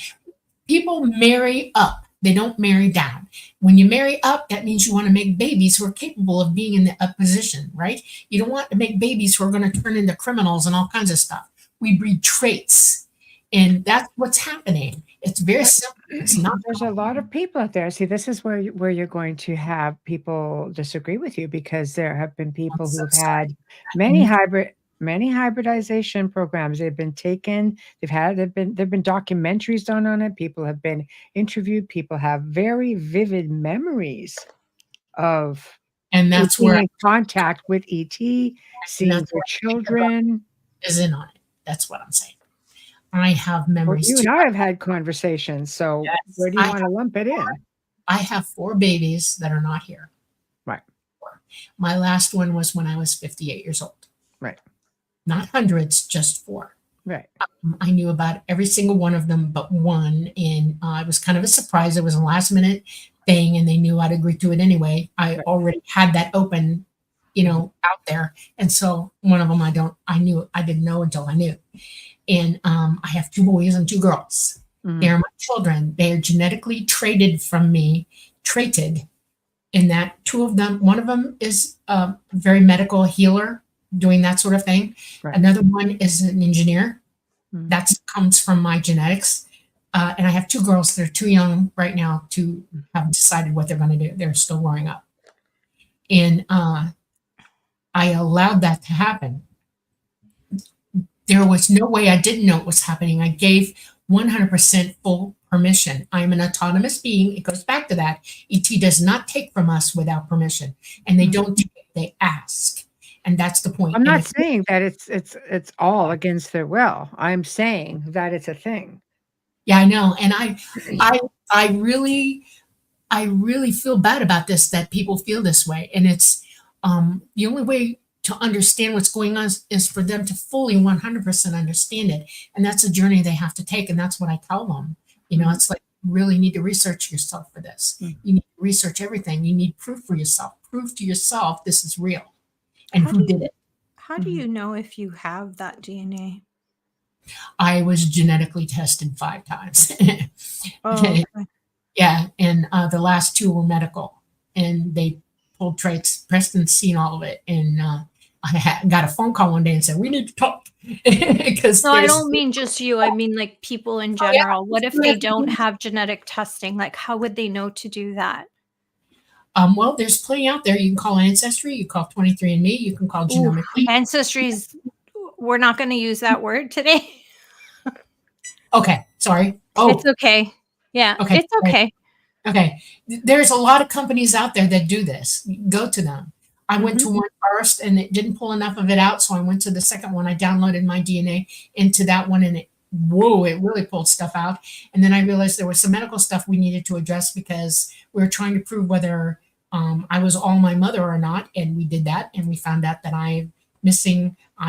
people marry up. They don't marry down. When you marry up, that means you want to make babies who are capable of being in a position, right? You don't want to make babies who are going to turn into criminals and all kinds of stuff. We breed traits, and that's what's happening. It's very simple. It's not. There's a lot of people out there. See, this is where you're going to have people disagree with you, because there have been people who've had many hybridization programs. They've been taken. There've been documentaries done on it. People have been interviewed. People have very vivid memories of, and that's being where in contact with ET, seeing their children. Is in on it. That's what I'm saying. I have Well, memories you too. and I have had conversations, so Yes, where do you want to lump it in? I have 4 babies that are not here. Right. My last one was when I was 58 years old. Right. Not hundreds, just 4. Right. I knew about every single one of them but one, and it was kind of a surprise. It was a last minute thing, and they knew I'd agree to it anyway. I Right. already had that open, out there, and so one of them I didn't know until I knew. And I have 2 boys and 2 girls. Mhm. They're my children. They are genetically traded from me, traded in that 2 of them, one of them is a very medical healer doing that sort of thing. Right. Another one is an engineer. Mhm. That comes from my genetics. And I have 2 girls that are too young right now to have decided what they're going to do. They're still growing up. And I allowed that to happen. There was no way I didn't know it was happening. I gave 100% full permission. I'm an autonomous being. It goes back to that. ET does not take from us without permission. And they don't take, they ask. And that's the point. I'm And not if- saying that it's all against their will. I'm saying that it's a thing. Yeah, I know. And I really feel bad about this, that people feel this way. And it's the only way to understand what's going on is for them to fully 100% understand it. And that's a journey they have to take. And that's what I tell them. It's like, you really need to research yourself for this. You need to research everything. You need proof for yourself. Prove to yourself this is real. And who did it? How do you know if you have that DNA? I was genetically tested 5 times. Oh, okay. Yeah. And the last 2 were medical. And they pulled traits. Preston's seen all of it. And I got a phone call one day and said, we need to talk. Because No, I don't mean just you. I mean like people in general. What if they don't Yeah. have genetic testing? Like how would they know to do that? Well, there's plenty out there. You can call Ancestry, you call 23andMe, you can call Genomically. Ancestries, we're not going to use that word today. Okay, sorry. Oh, It's okay. Yeah, Okay, it's okay. okay. There's a lot of companies out there that do this. Go to them. I went to one first and it didn't pull enough of it out, so I went to the second one. I downloaded my DNA into that one, and it really pulled stuff out. And then I realized there was some medical stuff we needed to address because we were trying to prove whether I was all my mother or not, and we did that, and we found out that I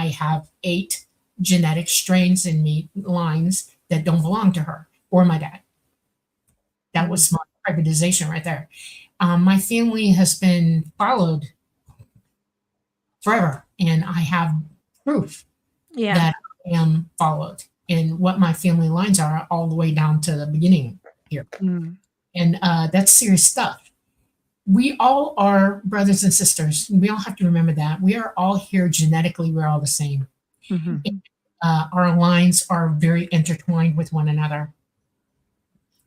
have 8 genetic strains in me, lines that don't belong to her or my dad. That was smart privatization right there. My family has been followed forever, and I have proof that I am followed, and what my family lines are all the way down to the beginning here. And that's serious stuff. We all are brothers and sisters. We all have to remember that. We are all here genetically. We're all the same. And, our lines are very intertwined with one another.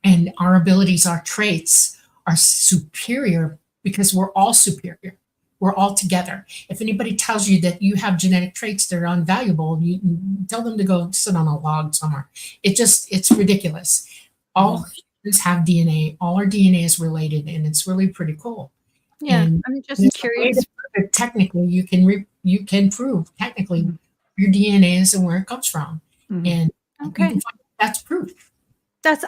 And our abilities, our traits are superior because we're all superior. We're all together. If anybody tells you that you have genetic traits that are invaluable, you tell them to go sit on a log somewhere. It's ridiculous. All humans have DNA. All our DNA is related, and it's really pretty cool. Yeah, And I'm just curious. Technically, you can prove technically your DNA is and where it comes from, and you can find that's proof.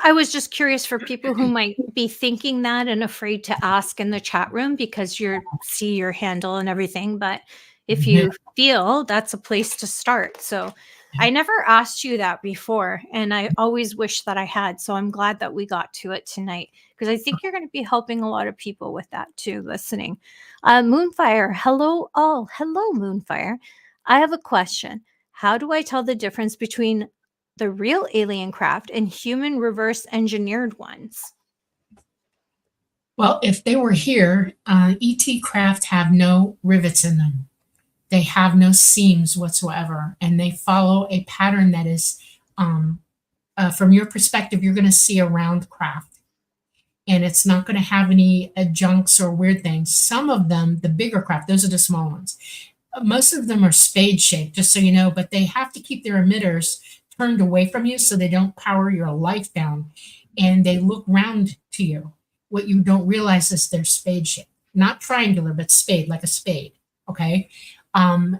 I was just curious for people who might be thinking that and afraid to ask in the chat room because you see your handle and everything. But if you feel that's a place to start. So I never asked you that before, and I always wish that I had. So I'm glad that we got to it tonight because I think you're going to be helping a lot of people with that too, listening. Moonfire, hello all. Hello, Moonfire. I have a question. How do I tell the difference between the real alien craft and human reverse engineered ones? Well, if they were here, ET craft have no rivets in them. They have no seams whatsoever, and they follow a pattern that is, from your perspective, you're going to see a round craft, and it's not going to have any adjuncts or weird things. Some of them, the bigger craft, those are the small ones. Most of them are spade shaped, just so you know, but they have to keep their emitters turned away from you so they don't power your life down, and they look round to you. What you don't realize is they're spade shaped, not triangular, but spade, like a spade. Okay.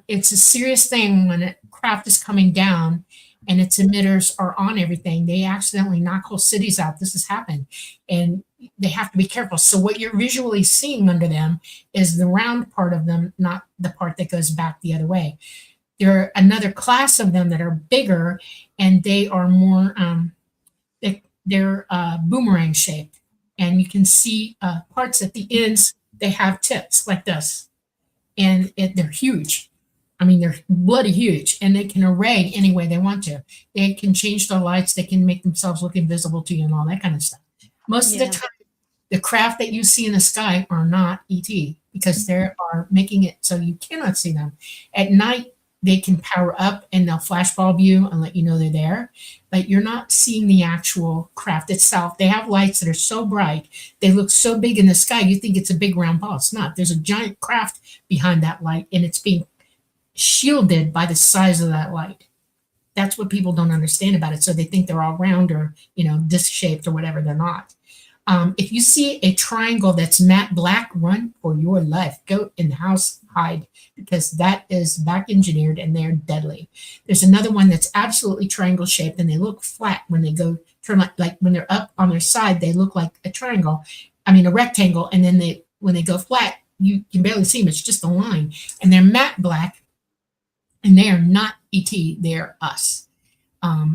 It's a serious thing when a craft is coming down. and its emitters are on everything. They accidentally knock whole cities out. This has happened, and they have to be careful. So what you're visually seeing under them is the round part of them, not the part that goes back the other way. There are another class of them that are bigger, and they are more, they're boomerang shaped. And you can see parts at the ends, they have tips like this. And they're huge. I mean, they're bloody huge, and they can array any way they want to. They can change their lights. They can make themselves look invisible to you and all that kind of stuff. Most of the time, the craft that you see in the sky are not ET because they are making it so you cannot see them. At night, they can power up and they'll flash bulb you and let you know they're there, but you're not seeing the actual craft itself. They have lights that are so bright, they look so big in the sky, you think it's a big round ball. It's not. There's a giant craft behind that light, and it's being shielded by the size of that light. That's what people don't understand about it. So they think they're all round or, disc shaped or whatever. They're not. If you see a triangle that's matte black, run for your life. Go in the house, hide, because that is back engineered and they're deadly. There's another one that's absolutely triangle shaped, and they look flat when they go turn, like when they're up on their side, they look like a rectangle. And then when they go flat, you can barely see them. It's just a line, and they're matte black, and they are not ET. They're us.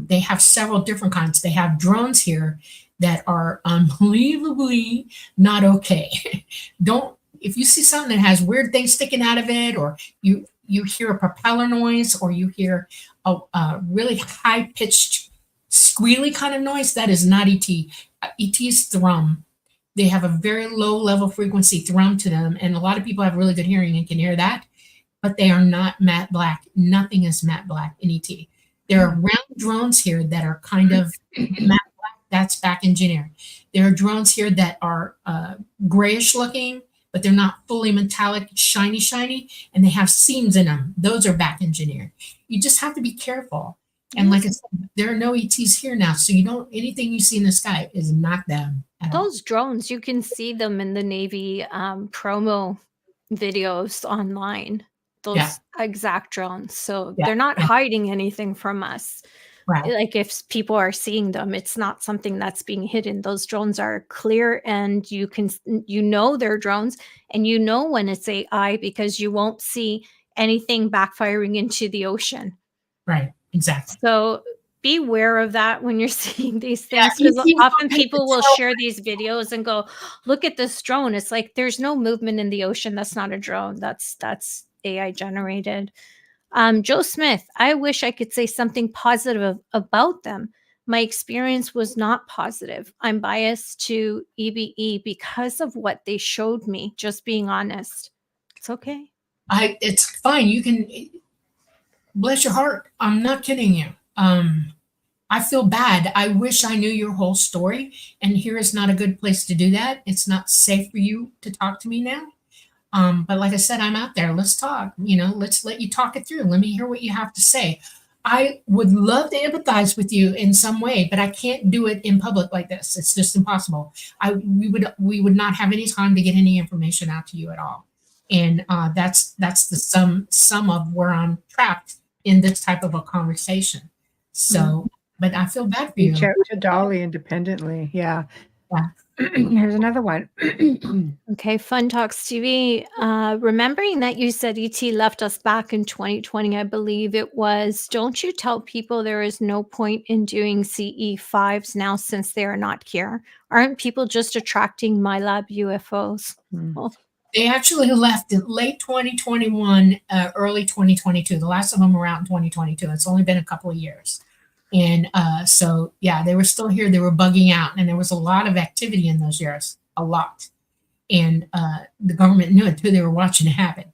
They have several different kinds. They have drones here that are unbelievably not okay. If you see something that has weird things sticking out of it, or you hear a propeller noise, or you hear a really high-pitched squealy kind of noise, that is not ET. ET's thrum. They have a very low-level frequency thrum to them, and a lot of people have really good hearing and can hear that, but they are not matte black. Nothing is matte black in ET. There are round drones here that are kind of matte black. That's back engineered. There are drones here that are grayish looking, but they're not fully metallic, shiny, and they have seams in them. Those are back engineered. You just have to be careful. And like I said, there are no ETs here now, so anything you see in the sky is not them at all. Those drones, you can see them in the Navy promo videos online. Those exact drones. So they're not hiding anything from us. Right. Like if people are seeing them, it's not something that's being hidden. Those drones are clear, and they're drones, and when it's AI because you won't see anything backfiring into the ocean. Right. Exactly. So beware of that when you're seeing these things, because often people will share these videos and go, look at this drone. It's like, there's no movement in the ocean. That's not a drone. That's AI generated. Joe Smith, I wish I could say something positive about them. My experience was not positive. I'm biased to EBE because of what they showed me, just being honest. It's okay. It's fine. You can, bless your heart. I'm not kidding you. I feel bad. I wish I knew your whole story, and here is not a good place to do that. It's not safe for you to talk to me now. But like I said, I'm out there. Let's talk. Let's let you talk it through. Let me hear what you have to say. I would love to empathize with you in some way, but I can't do it in public like this. It's just impossible. We would not have any time to get any information out to you at all. And that's the sum of where I'm trapped in this type of a conversation. So, but I feel bad for you. Reach out to Dolly independently. Yeah. Here's another one. Okay, Fun Talks TV. Remembering that you said ET left us back in 2020, I believe it was. Don't you tell people there is no point in doing CE5s now since they are not here? Aren't people just attracting my lab UFOs? Well, they actually left in late 2021, early 2022. The last of them were out in 2022. It's only been a couple of years. And so, yeah, they were still here. They were bugging out, and there was a lot of activity in those years, a lot. And the government knew it too. They were watching it happen.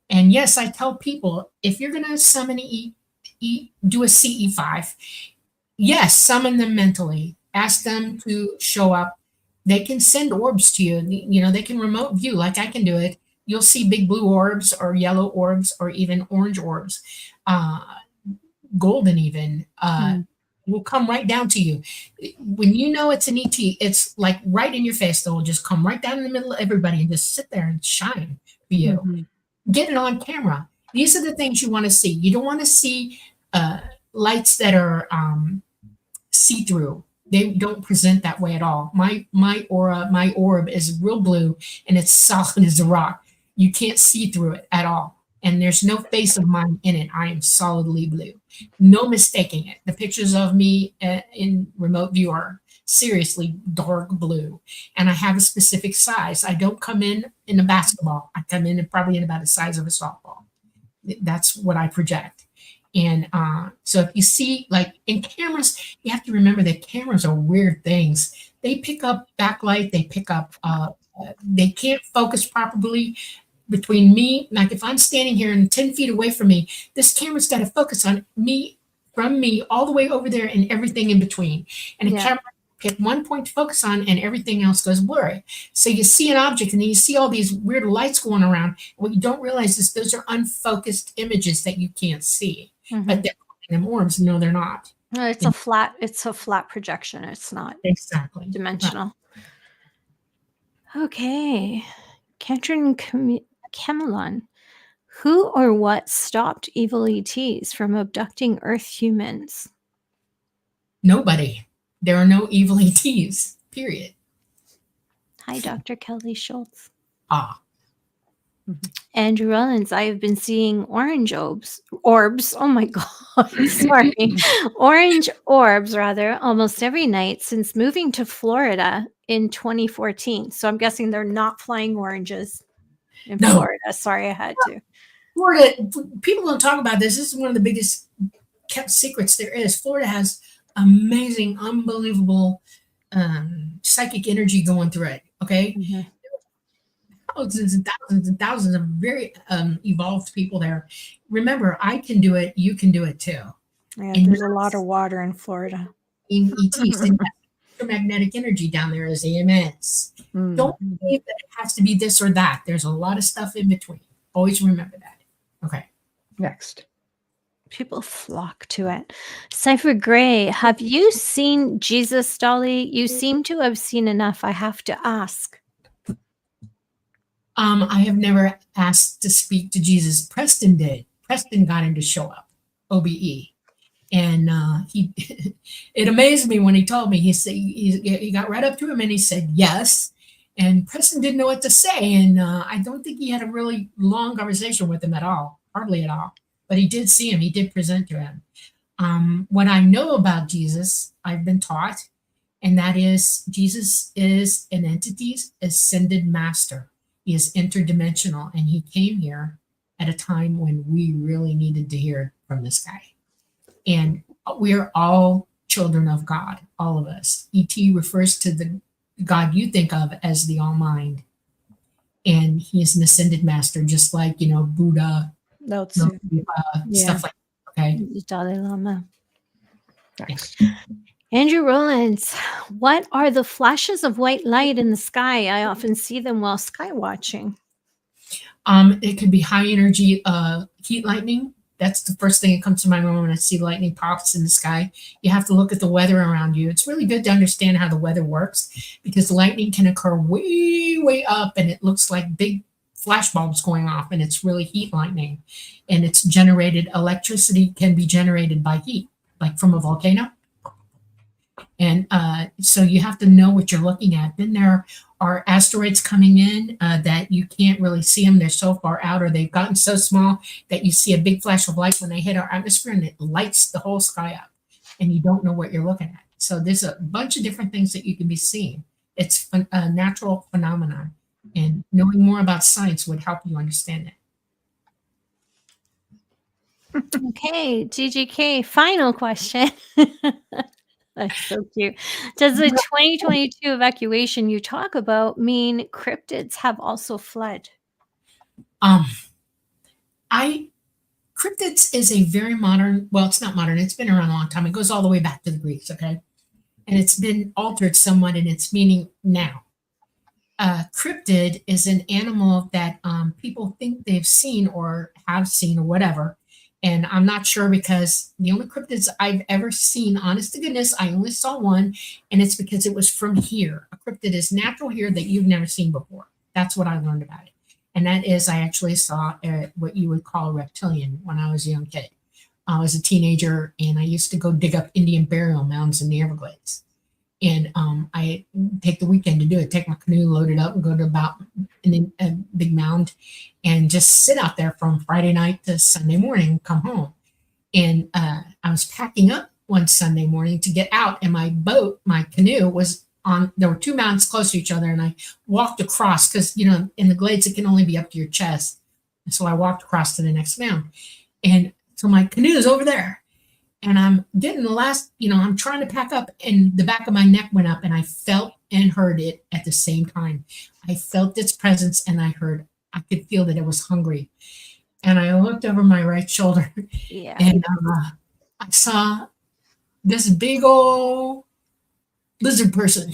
And yes, I tell people, if you're going to summon do a CE5, yes, summon them mentally. Ask them to show up. They can send orbs to you. They can remote view like I can do it. You'll see big blue orbs or yellow orbs or even orange orbs. Golden even will come right down to you. When you know it's an ET, it's like right in your face. They'll just come right down in the middle of everybody and just sit there and shine for you. Get it on camera. These are the things you want to see. You don't want to see lights that are see-through. They don't present that way at all. My aura, my orb is real blue and it's solid as a rock. You can't see through it at all. And there's no face of mine in it. I am solidly blue. No mistaking it. The pictures of me in remote view are seriously dark blue. And I have a specific size. I don't come in a basketball. I come in probably in about the size of a softball. That's what I project. And so if you see, like in cameras, you have to remember that cameras are weird things. They pick up backlight. They pick up, they can't focus properly between me. Like if I'm standing here and 10 feet away from me, this camera's got to focus on me, from me, all the way over there and everything in between. And a camera pick one point to focus on and everything else goes blurry. So you see an object and then you see all these weird lights going around. What you don't realize is those are unfocused images that you can't see. But they're calling them orbs. No, they're not. No, it's a flat projection. It's not exactly dimensional. Right. Okay. Katrin Camelon. Who or what stopped evil ETs from abducting Earth humans? Nobody. There are no evil ETs, period. Hi, Dr. Kelly Schultz. Mm-hmm. Andrew Rollins, I have been seeing orange orbs. Oh my God, sorry. Orange orbs, rather, almost every night since moving to Florida in 2014. So I'm guessing they're not flying oranges in Florida. Sorry, I had to. Florida, people don't talk about this. This is one of the biggest kept secrets there is. Florida has amazing, unbelievable psychic energy going through it. Okay. Mm-hmm. Thousands and thousands of very evolved people there. Remember, I can do it. You can do it too. Yeah, and there's a lot of water in Florida. In ETs, and electromagnetic energy down there is EMS. Don't believe that it has to be this or that. There's a lot of stuff in between. Always remember that. Okay. Next. People flock to it. Cypher Gray, have you seen Jesus, Dolly? You seem to have seen enough. I have to ask. I have never asked to speak to Jesus. Preston did. Preston got him to show up, OBE. And he, it amazed me when he told me, he said, he got right up to him and he said, yes. And Preston didn't know what to say. And I don't think he had a really long conversation with him at all, hardly at all. But he did see him. He did present to him. What I know about Jesus, I've been taught, and that is Jesus is an entity's ascended master. He is interdimensional, and he came here at a time when we really needed to hear from this guy. And we're all children of God, all of us. ET refers to the God you think of as the All-Mind. And he is an ascended master, just like, Buddha, stuff like that. Okay. Dalai Lama. Next. Andrew Rollins, what are the flashes of white light in the sky? I often see them while sky watching. It could be high energy heat lightning. That's the first thing that comes to my mind when I see lightning pops in the sky. You have to look at the weather around you. It's really good to understand how the weather works, because lightning can occur way, way up and it looks like big flash bulbs going off, and it's really heat lightning. And it's generated, electricity can be generated by heat, like from a volcano. And so you have to know what you're looking at. Then there are asteroids coming in that you can't really see them. They're so far out, or they've gotten so small that you see a big flash of light when they hit our atmosphere and it lights the whole sky up and you don't know what you're looking at. So there's a bunch of different things that you can be seeing. It's a natural phenomenon, and knowing more about science would help you understand it. Okay, GGK, final question. That's so cute. Does the 2022 evacuation you talk about mean cryptids have also fled? Cryptids is a very modern, well, it's not modern, it's been around a long time. It goes all the way back to the Greeks, okay? And it's been altered somewhat in its meaning now. Cryptid is an animal that people think they've seen or have seen or whatever. And I'm not sure, because the only cryptids I've ever seen, honest to goodness, I only saw one, and it's because it was from here. A cryptid is natural here that you've never seen before. That's what I learned about it. And that is, I actually saw what you would call a reptilian when I was a young kid. I was a teenager, and I used to go dig up Indian burial mounds in the Everglades. And I take the weekend to do it, take my canoe, load it up, and go to about a big mound and just sit out there from Friday night to Sunday morning, come home. And I was packing up one Sunday morning to get out, and my canoe was on, there were two mounds close to each other, and I walked across because, in the glades, it can only be up to your chest. And so I walked across to the next mound. And so my canoe is over there. And I'm getting the last, I'm trying to pack up, and the back of my neck went up, and I felt and heard it at the same time. I felt its presence, and I could feel that it was hungry. And I looked over my right shoulder, Yeah. and I saw this big old lizard person.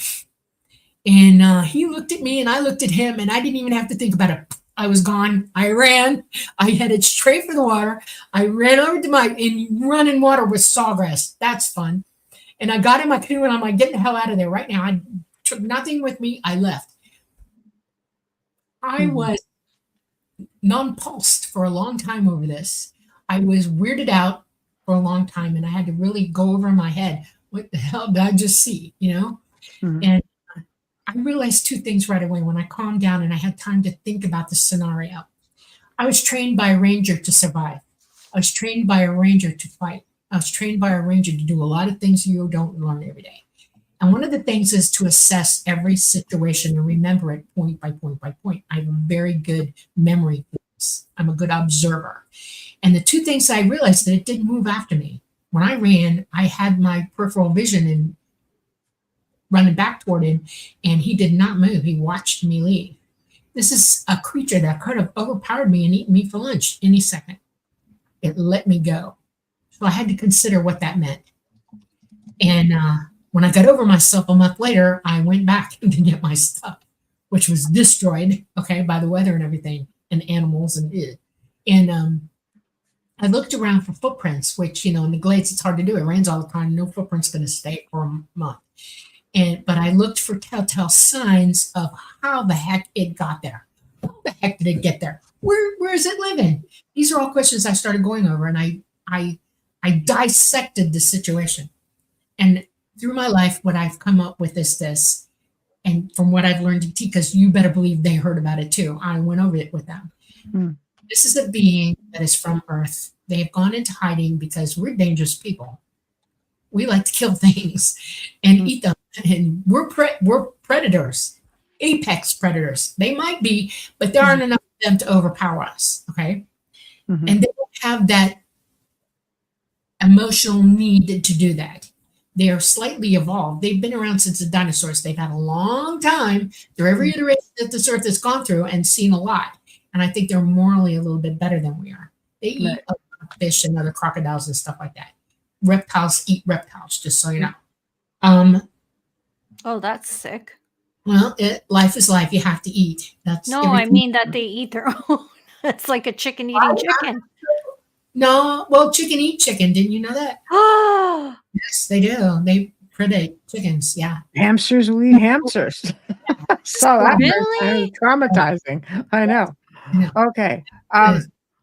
And he looked at me, and I looked at him, and I didn't even have to think about it. I was gone. I ran. I headed straight for the water. I ran over to and running water with sawgrass. That's fun. And I got in my canoe, and I'm like, get the hell out of there right now. I took nothing with me. I left. I was nonplussed for a long time over this. I was weirded out for a long time, and I had to really go over in my head, what the hell did I just see, And I realized two things right away when I calmed down and I had time to think about the scenario. I was trained by a ranger to survive. I was trained by a ranger to fight. I was trained by a ranger to do a lot of things you don't learn every day. And one of the things is to assess every situation and remember it point by point by point. I have a very good memory for this. I'm a good observer. And the two things I realized that it didn't move after me. When I ran, I had my peripheral vision and running back toward him, and he did not move. He watched me leave. This is a creature that could have overpowered me and eaten me for lunch any second. It let me go. So I had to consider what that meant. And when I got over myself a month later, I went back to get my stuff, which was destroyed, by the weather and everything, and animals and it. And I looked around for footprints, which, in the glades, it's hard to do. It rains all the time. No footprint's going to stay for a month. But I looked for telltale signs of how the heck it got there. How the heck did it get there? Where is it living? These are all questions I started going over, and I dissected the situation. And through my life, what I've come up with is this, and from what I've learned to teach, because you better believe they heard about it too. I went over it with them. This is a being that is from Earth. They have gone into hiding because we're dangerous people. We like to kill things and eat them. And we're predators, apex predators. They might be, but there aren't enough of them to overpower us, okay? And they don't have that emotional need to do that. They are slightly evolved. They've been around since the dinosaurs. They've had a long time through every iteration that this Earth has gone through and seen a lot. And I think they're morally a little bit better than we are. They eat fish and other crocodiles and stuff like that. Reptiles eat reptiles, just so you know. Oh, that's sick. Well, life is life. You have to eat. I mean that they eat their own. It's like a chicken eating chicken. No, well, chicken eat chicken. Didn't you know that? Oh, yes, they do. They predate chickens. Yeah. Hamsters will eat hamsters. So that really traumatizing. I know. Yeah. Okay.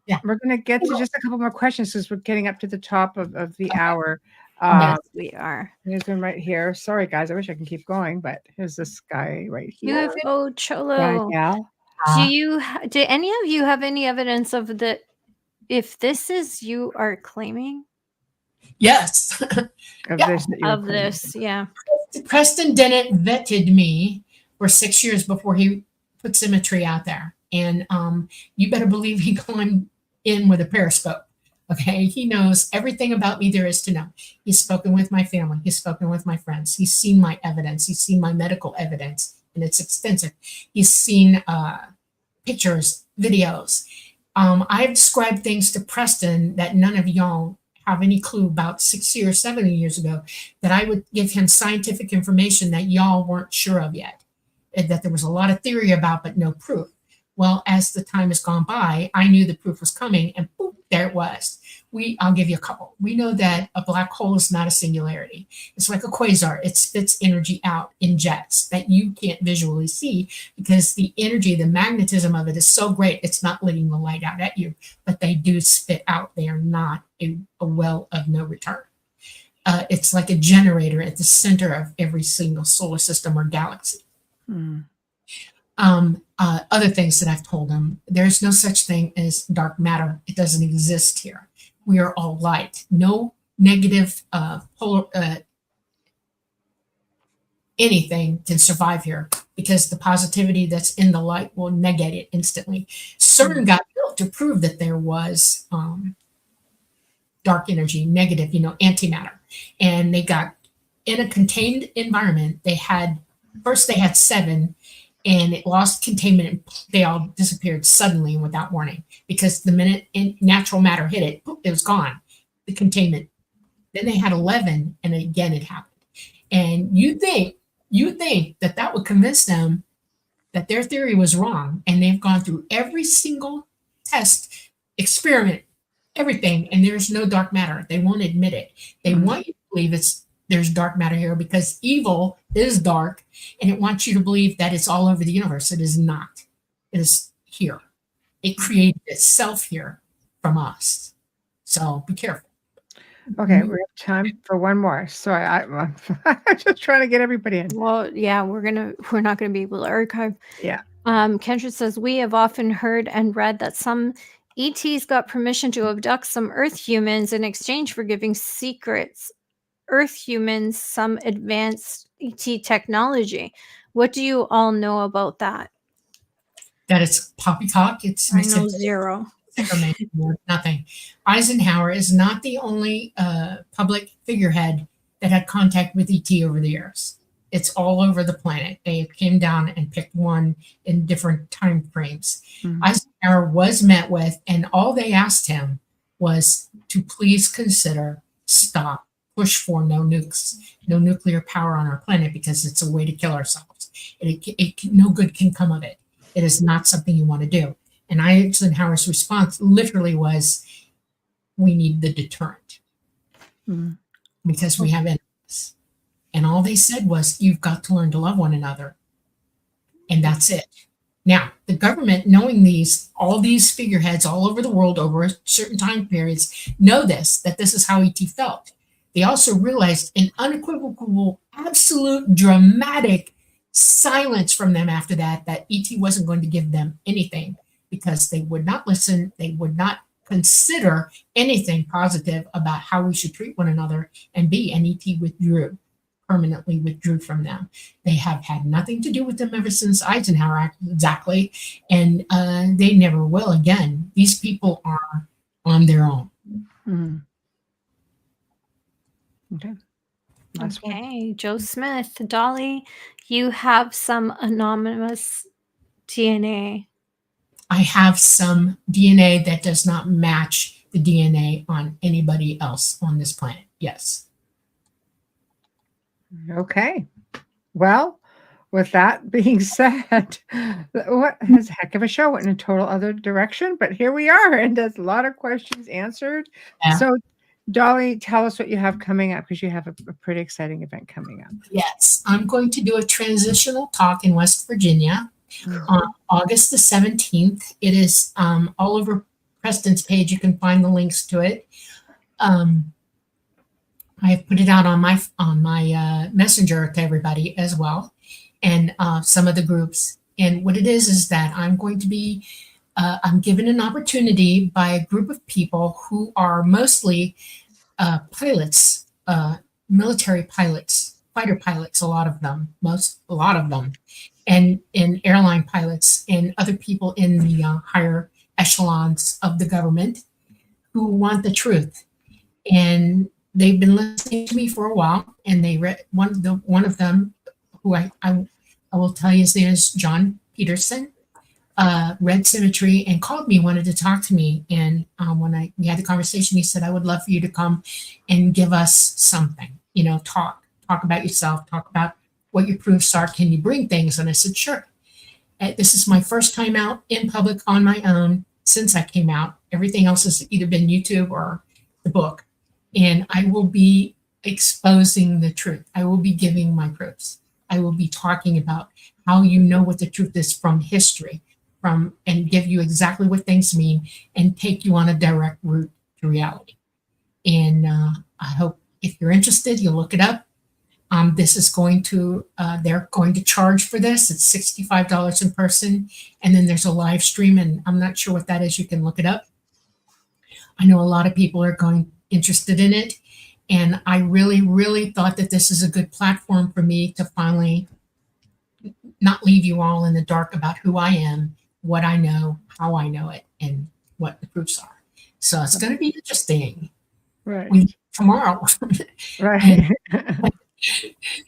Yeah. We're going to get to just a couple more questions since we're getting up to the top of the hour. Yes, we are. Here's one right here. Sorry, guys. I wish I can keep going, but here's this guy right here. UFO Cholo. Do any of you have any evidence of if this is you are claiming? Yes. Of this, yeah. Preston Dennett vetted me for 6 years before he put symmetry out there. And you better believe he climbed in with a periscope. Okay, he knows everything about me there is to know. He's spoken with my family. He's spoken with my friends. He's seen my evidence. He's seen my medical evidence, and it's extensive. He's seen pictures, videos. I've described things to Preston that none of y'all have any clue about 60 or 70 years ago, that I would give him scientific information that y'all weren't sure of yet, and that there was a lot of theory about, but no proof. Well, as the time has gone by, I knew the proof was coming, and boop, there it was. I'll give you a couple. We know that a black hole is not a singularity. It's like a quasar. It spits energy out in jets that you can't visually see because the energy, the magnetism of it is so great, it's not letting the light out at you, but they do spit out. They are not a well of no return. It's like a generator at the center of every single solar system or galaxy. Other things that I've told them, there's no such thing as dark matter. It doesn't exist here. We are all light. No negative anything can survive here because the positivity that's in the light will negate it instantly. CERN got built to prove that there was dark energy, negative, antimatter. And they got in a contained environment. They had 7, and it lost containment. And they all disappeared suddenly and without warning because the minute natural matter hit it, it was gone. The containment. Then they had 11, and again it happened. And you think that would convince them that their theory was wrong, and they've gone through every single test, experiment, everything, and there's no dark matter. They won't admit it. They want you to believe there's dark matter here because evil is dark, and it wants you to believe that it's all over the universe. It is not. It is here. It created itself here from us. So be careful. Okay, we have time for one more. Sorry, I'm just trying to get everybody in. Well, yeah, we're not gonna be able to archive. Yeah. Kendra says we have often heard and read that some ETs got permission to abduct some Earth humans in exchange for giving secrets Earth humans some advanced ET technology. What do you all know about that? That it's poppycock. It's I know zero. Nothing. Eisenhower is not the only public figurehead that had contact with ET over the years. It's all over the planet. They came down and picked one in different time frames. Eisenhower was met with, and all they asked him was to please consider stop, push for no nukes, no nuclear power on our planet because it's a way to kill ourselves. No good can come of it. It is not something you want to do. And Eisenhower's response literally was, we need the deterrent because we have enemies. And all they said was, you've got to learn to love one another. And that's it. Now, the government, knowing all these figureheads all over the world over certain time periods, know that this is how ET felt. They also realized an unequivocal, absolute, dramatic silence from them after that ET wasn't going to give them anything because they would not listen. They would not consider anything positive about how we should treat one another and be. And ET permanently withdrew from them. They have had nothing to do with them ever since Eisenhower, exactly. And they never will again. These people are on their own. Okay. Okay, Joe Smith. Dolly, you have some anonymous DNA. I have some DNA that does not match the DNA on anybody else on this planet. Yes. Okay. Well, with that being said, what is a heck of a show? Went in a total other direction, but here we are, and there's a lot of questions answered. Yeah. So, Dolly, tell us what you have coming up because you have a pretty exciting event coming up. Yes, I'm going to do a transitional talk in West Virginia on August the 17th. It is all over Preston's page. You can find the links to it. I have put it out on my messenger to everybody as well, and some of the groups. And what it is that I'm going to be, I'm given an opportunity by a group of people who are mostly pilots, military pilots, fighter pilots, a lot of them, and airline pilots and other people in the higher echelons of the government who want the truth. And they've been listening to me for a while, and they read one of them, who I will tell you his name is John Peterson, read Symmetry and called me, wanted to talk to me. And when we had the conversation, he said, I would love for you to come and give us something, talk about yourself, talk about what your proofs are. Can you bring things? And I said, sure. This is my first time out in public on my own since I came out. Everything else has either been YouTube or the book, and I will be exposing the truth. I will be giving my proofs. I will be talking about how you know what the truth is from history, and give you exactly what things mean and take you on a direct route to reality. And I hope if you're interested, you'll look it up. This is going to, they're going to charge for this. It's $65 in person. And then there's a live stream, and I'm not sure what that is. You can look it up. I know a lot of people are interested in it. And I really, really thought that this is a good platform for me to finally not leave you all in the dark about who I am, what I know, how I know it, and what the proofs are. So it's going to be interesting. Right. Tomorrow. Right.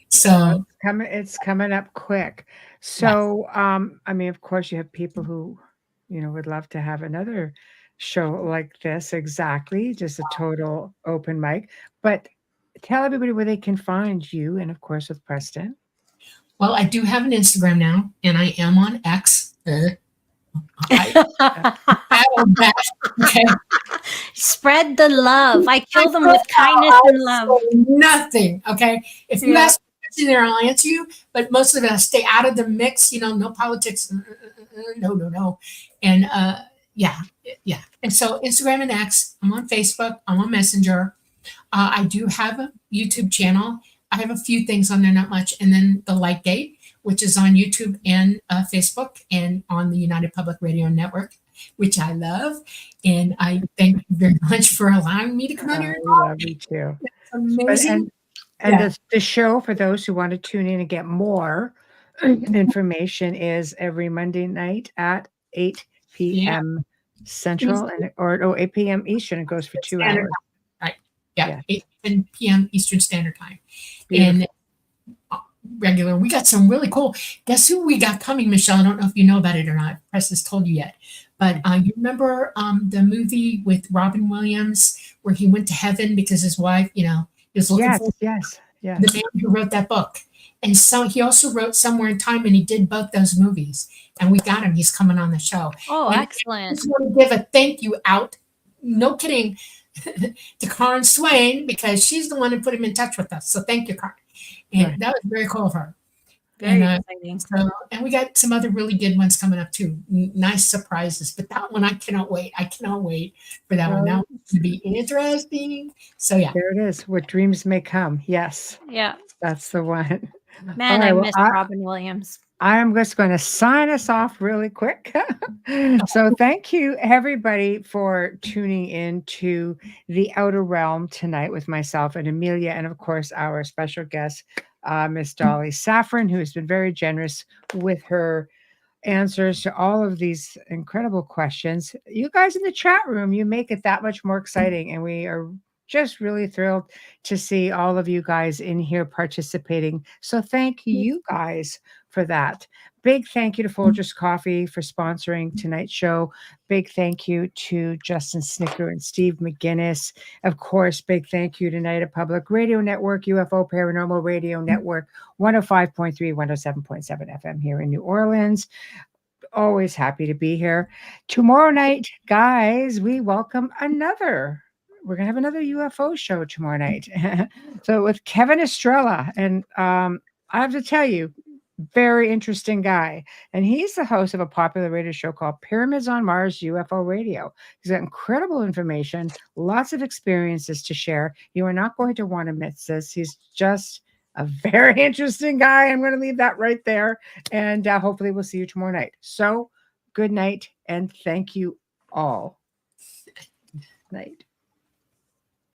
So it's coming up quick. So, I mean, of course, you have people who, would love to have another show like this. Exactly. Just a total open mic. But tell everybody where they can find you, and of course, with Preston. Well, I do have an Instagram now, and I am on X. Okay. Spread the love. I kill them with kindness and love. Nothing. Okay. If you ask me a question there, I'll answer you. But most of it, I stay out of the mix. No politics. No. And yeah. And so Instagram and X. I'm on Facebook. I'm on Messenger. I do have a YouTube channel. I have a few things on there, not much. And then the Lightgate, which is on YouTube and Facebook and on the United Public Radio Network, which I love. And I thank you very much for allowing me to come on here. I love you too. It's amazing. And the show, for those who want to tune in and get more information, is every Monday night at 8 p.m. Central or 8 p.m. Eastern. It goes for 2 hours. Right. Yeah. 10 p.m. Eastern Standard Time. Beautiful. And regular. We got some really cool. Guess who we got coming, Michelle? I don't know if you know about it or not. Press has told you yet. But you remember the movie with Robin Williams where he went to heaven because his wife, he was looking for the man who wrote that book. And so he also wrote Somewhere in Time, and he did both those movies. And we got him. He's coming on the show. Oh, and excellent. I just want to give a thank you out. No kidding. To Karen Swain, because she's the one who put him in touch with us. So thank you, Karen. And that was very cool of her. Very exciting. And we got some other really good ones coming up too. Nice surprises. But that one, I cannot wait. I cannot wait for that one. That one's going to be interesting. So yeah. There it is. What dreams may come. Yes. Yeah. That's the one. Man, I miss Robin Williams. I'm just going to sign us off really quick. So thank you, everybody, for tuning in to The Outer Realm tonight with myself and Amelia, and, of course, our special guest, Miss Dolly Safran, who has been very generous with her answers to all of these incredible questions. You guys in the chat room, you make it that much more exciting, and we are just really thrilled to see all of you guys in here participating. So thank you guys for that. Big thank you to Folgers Coffee for sponsoring tonight's show. Big thank you to Justin Snicker and Steve McGinnis. Of course, big thank you to United Public Radio Network, UFO Paranormal Radio Network, 105.3, 107.7 FM here in New Orleans. Always happy to be here. Tomorrow night, guys, we welcome we're going to have another UFO show tomorrow night. So with Kevin Estrella. And I have to tell you, very interesting guy. And he's the host of a popular radio show called Pyramids on Mars UFO Radio. He's got incredible information, lots of experiences to share. You are not going to want to miss this. He's just a very interesting guy. I'm going to leave that right there. And hopefully we'll see you tomorrow night. So good night and thank you all. Night.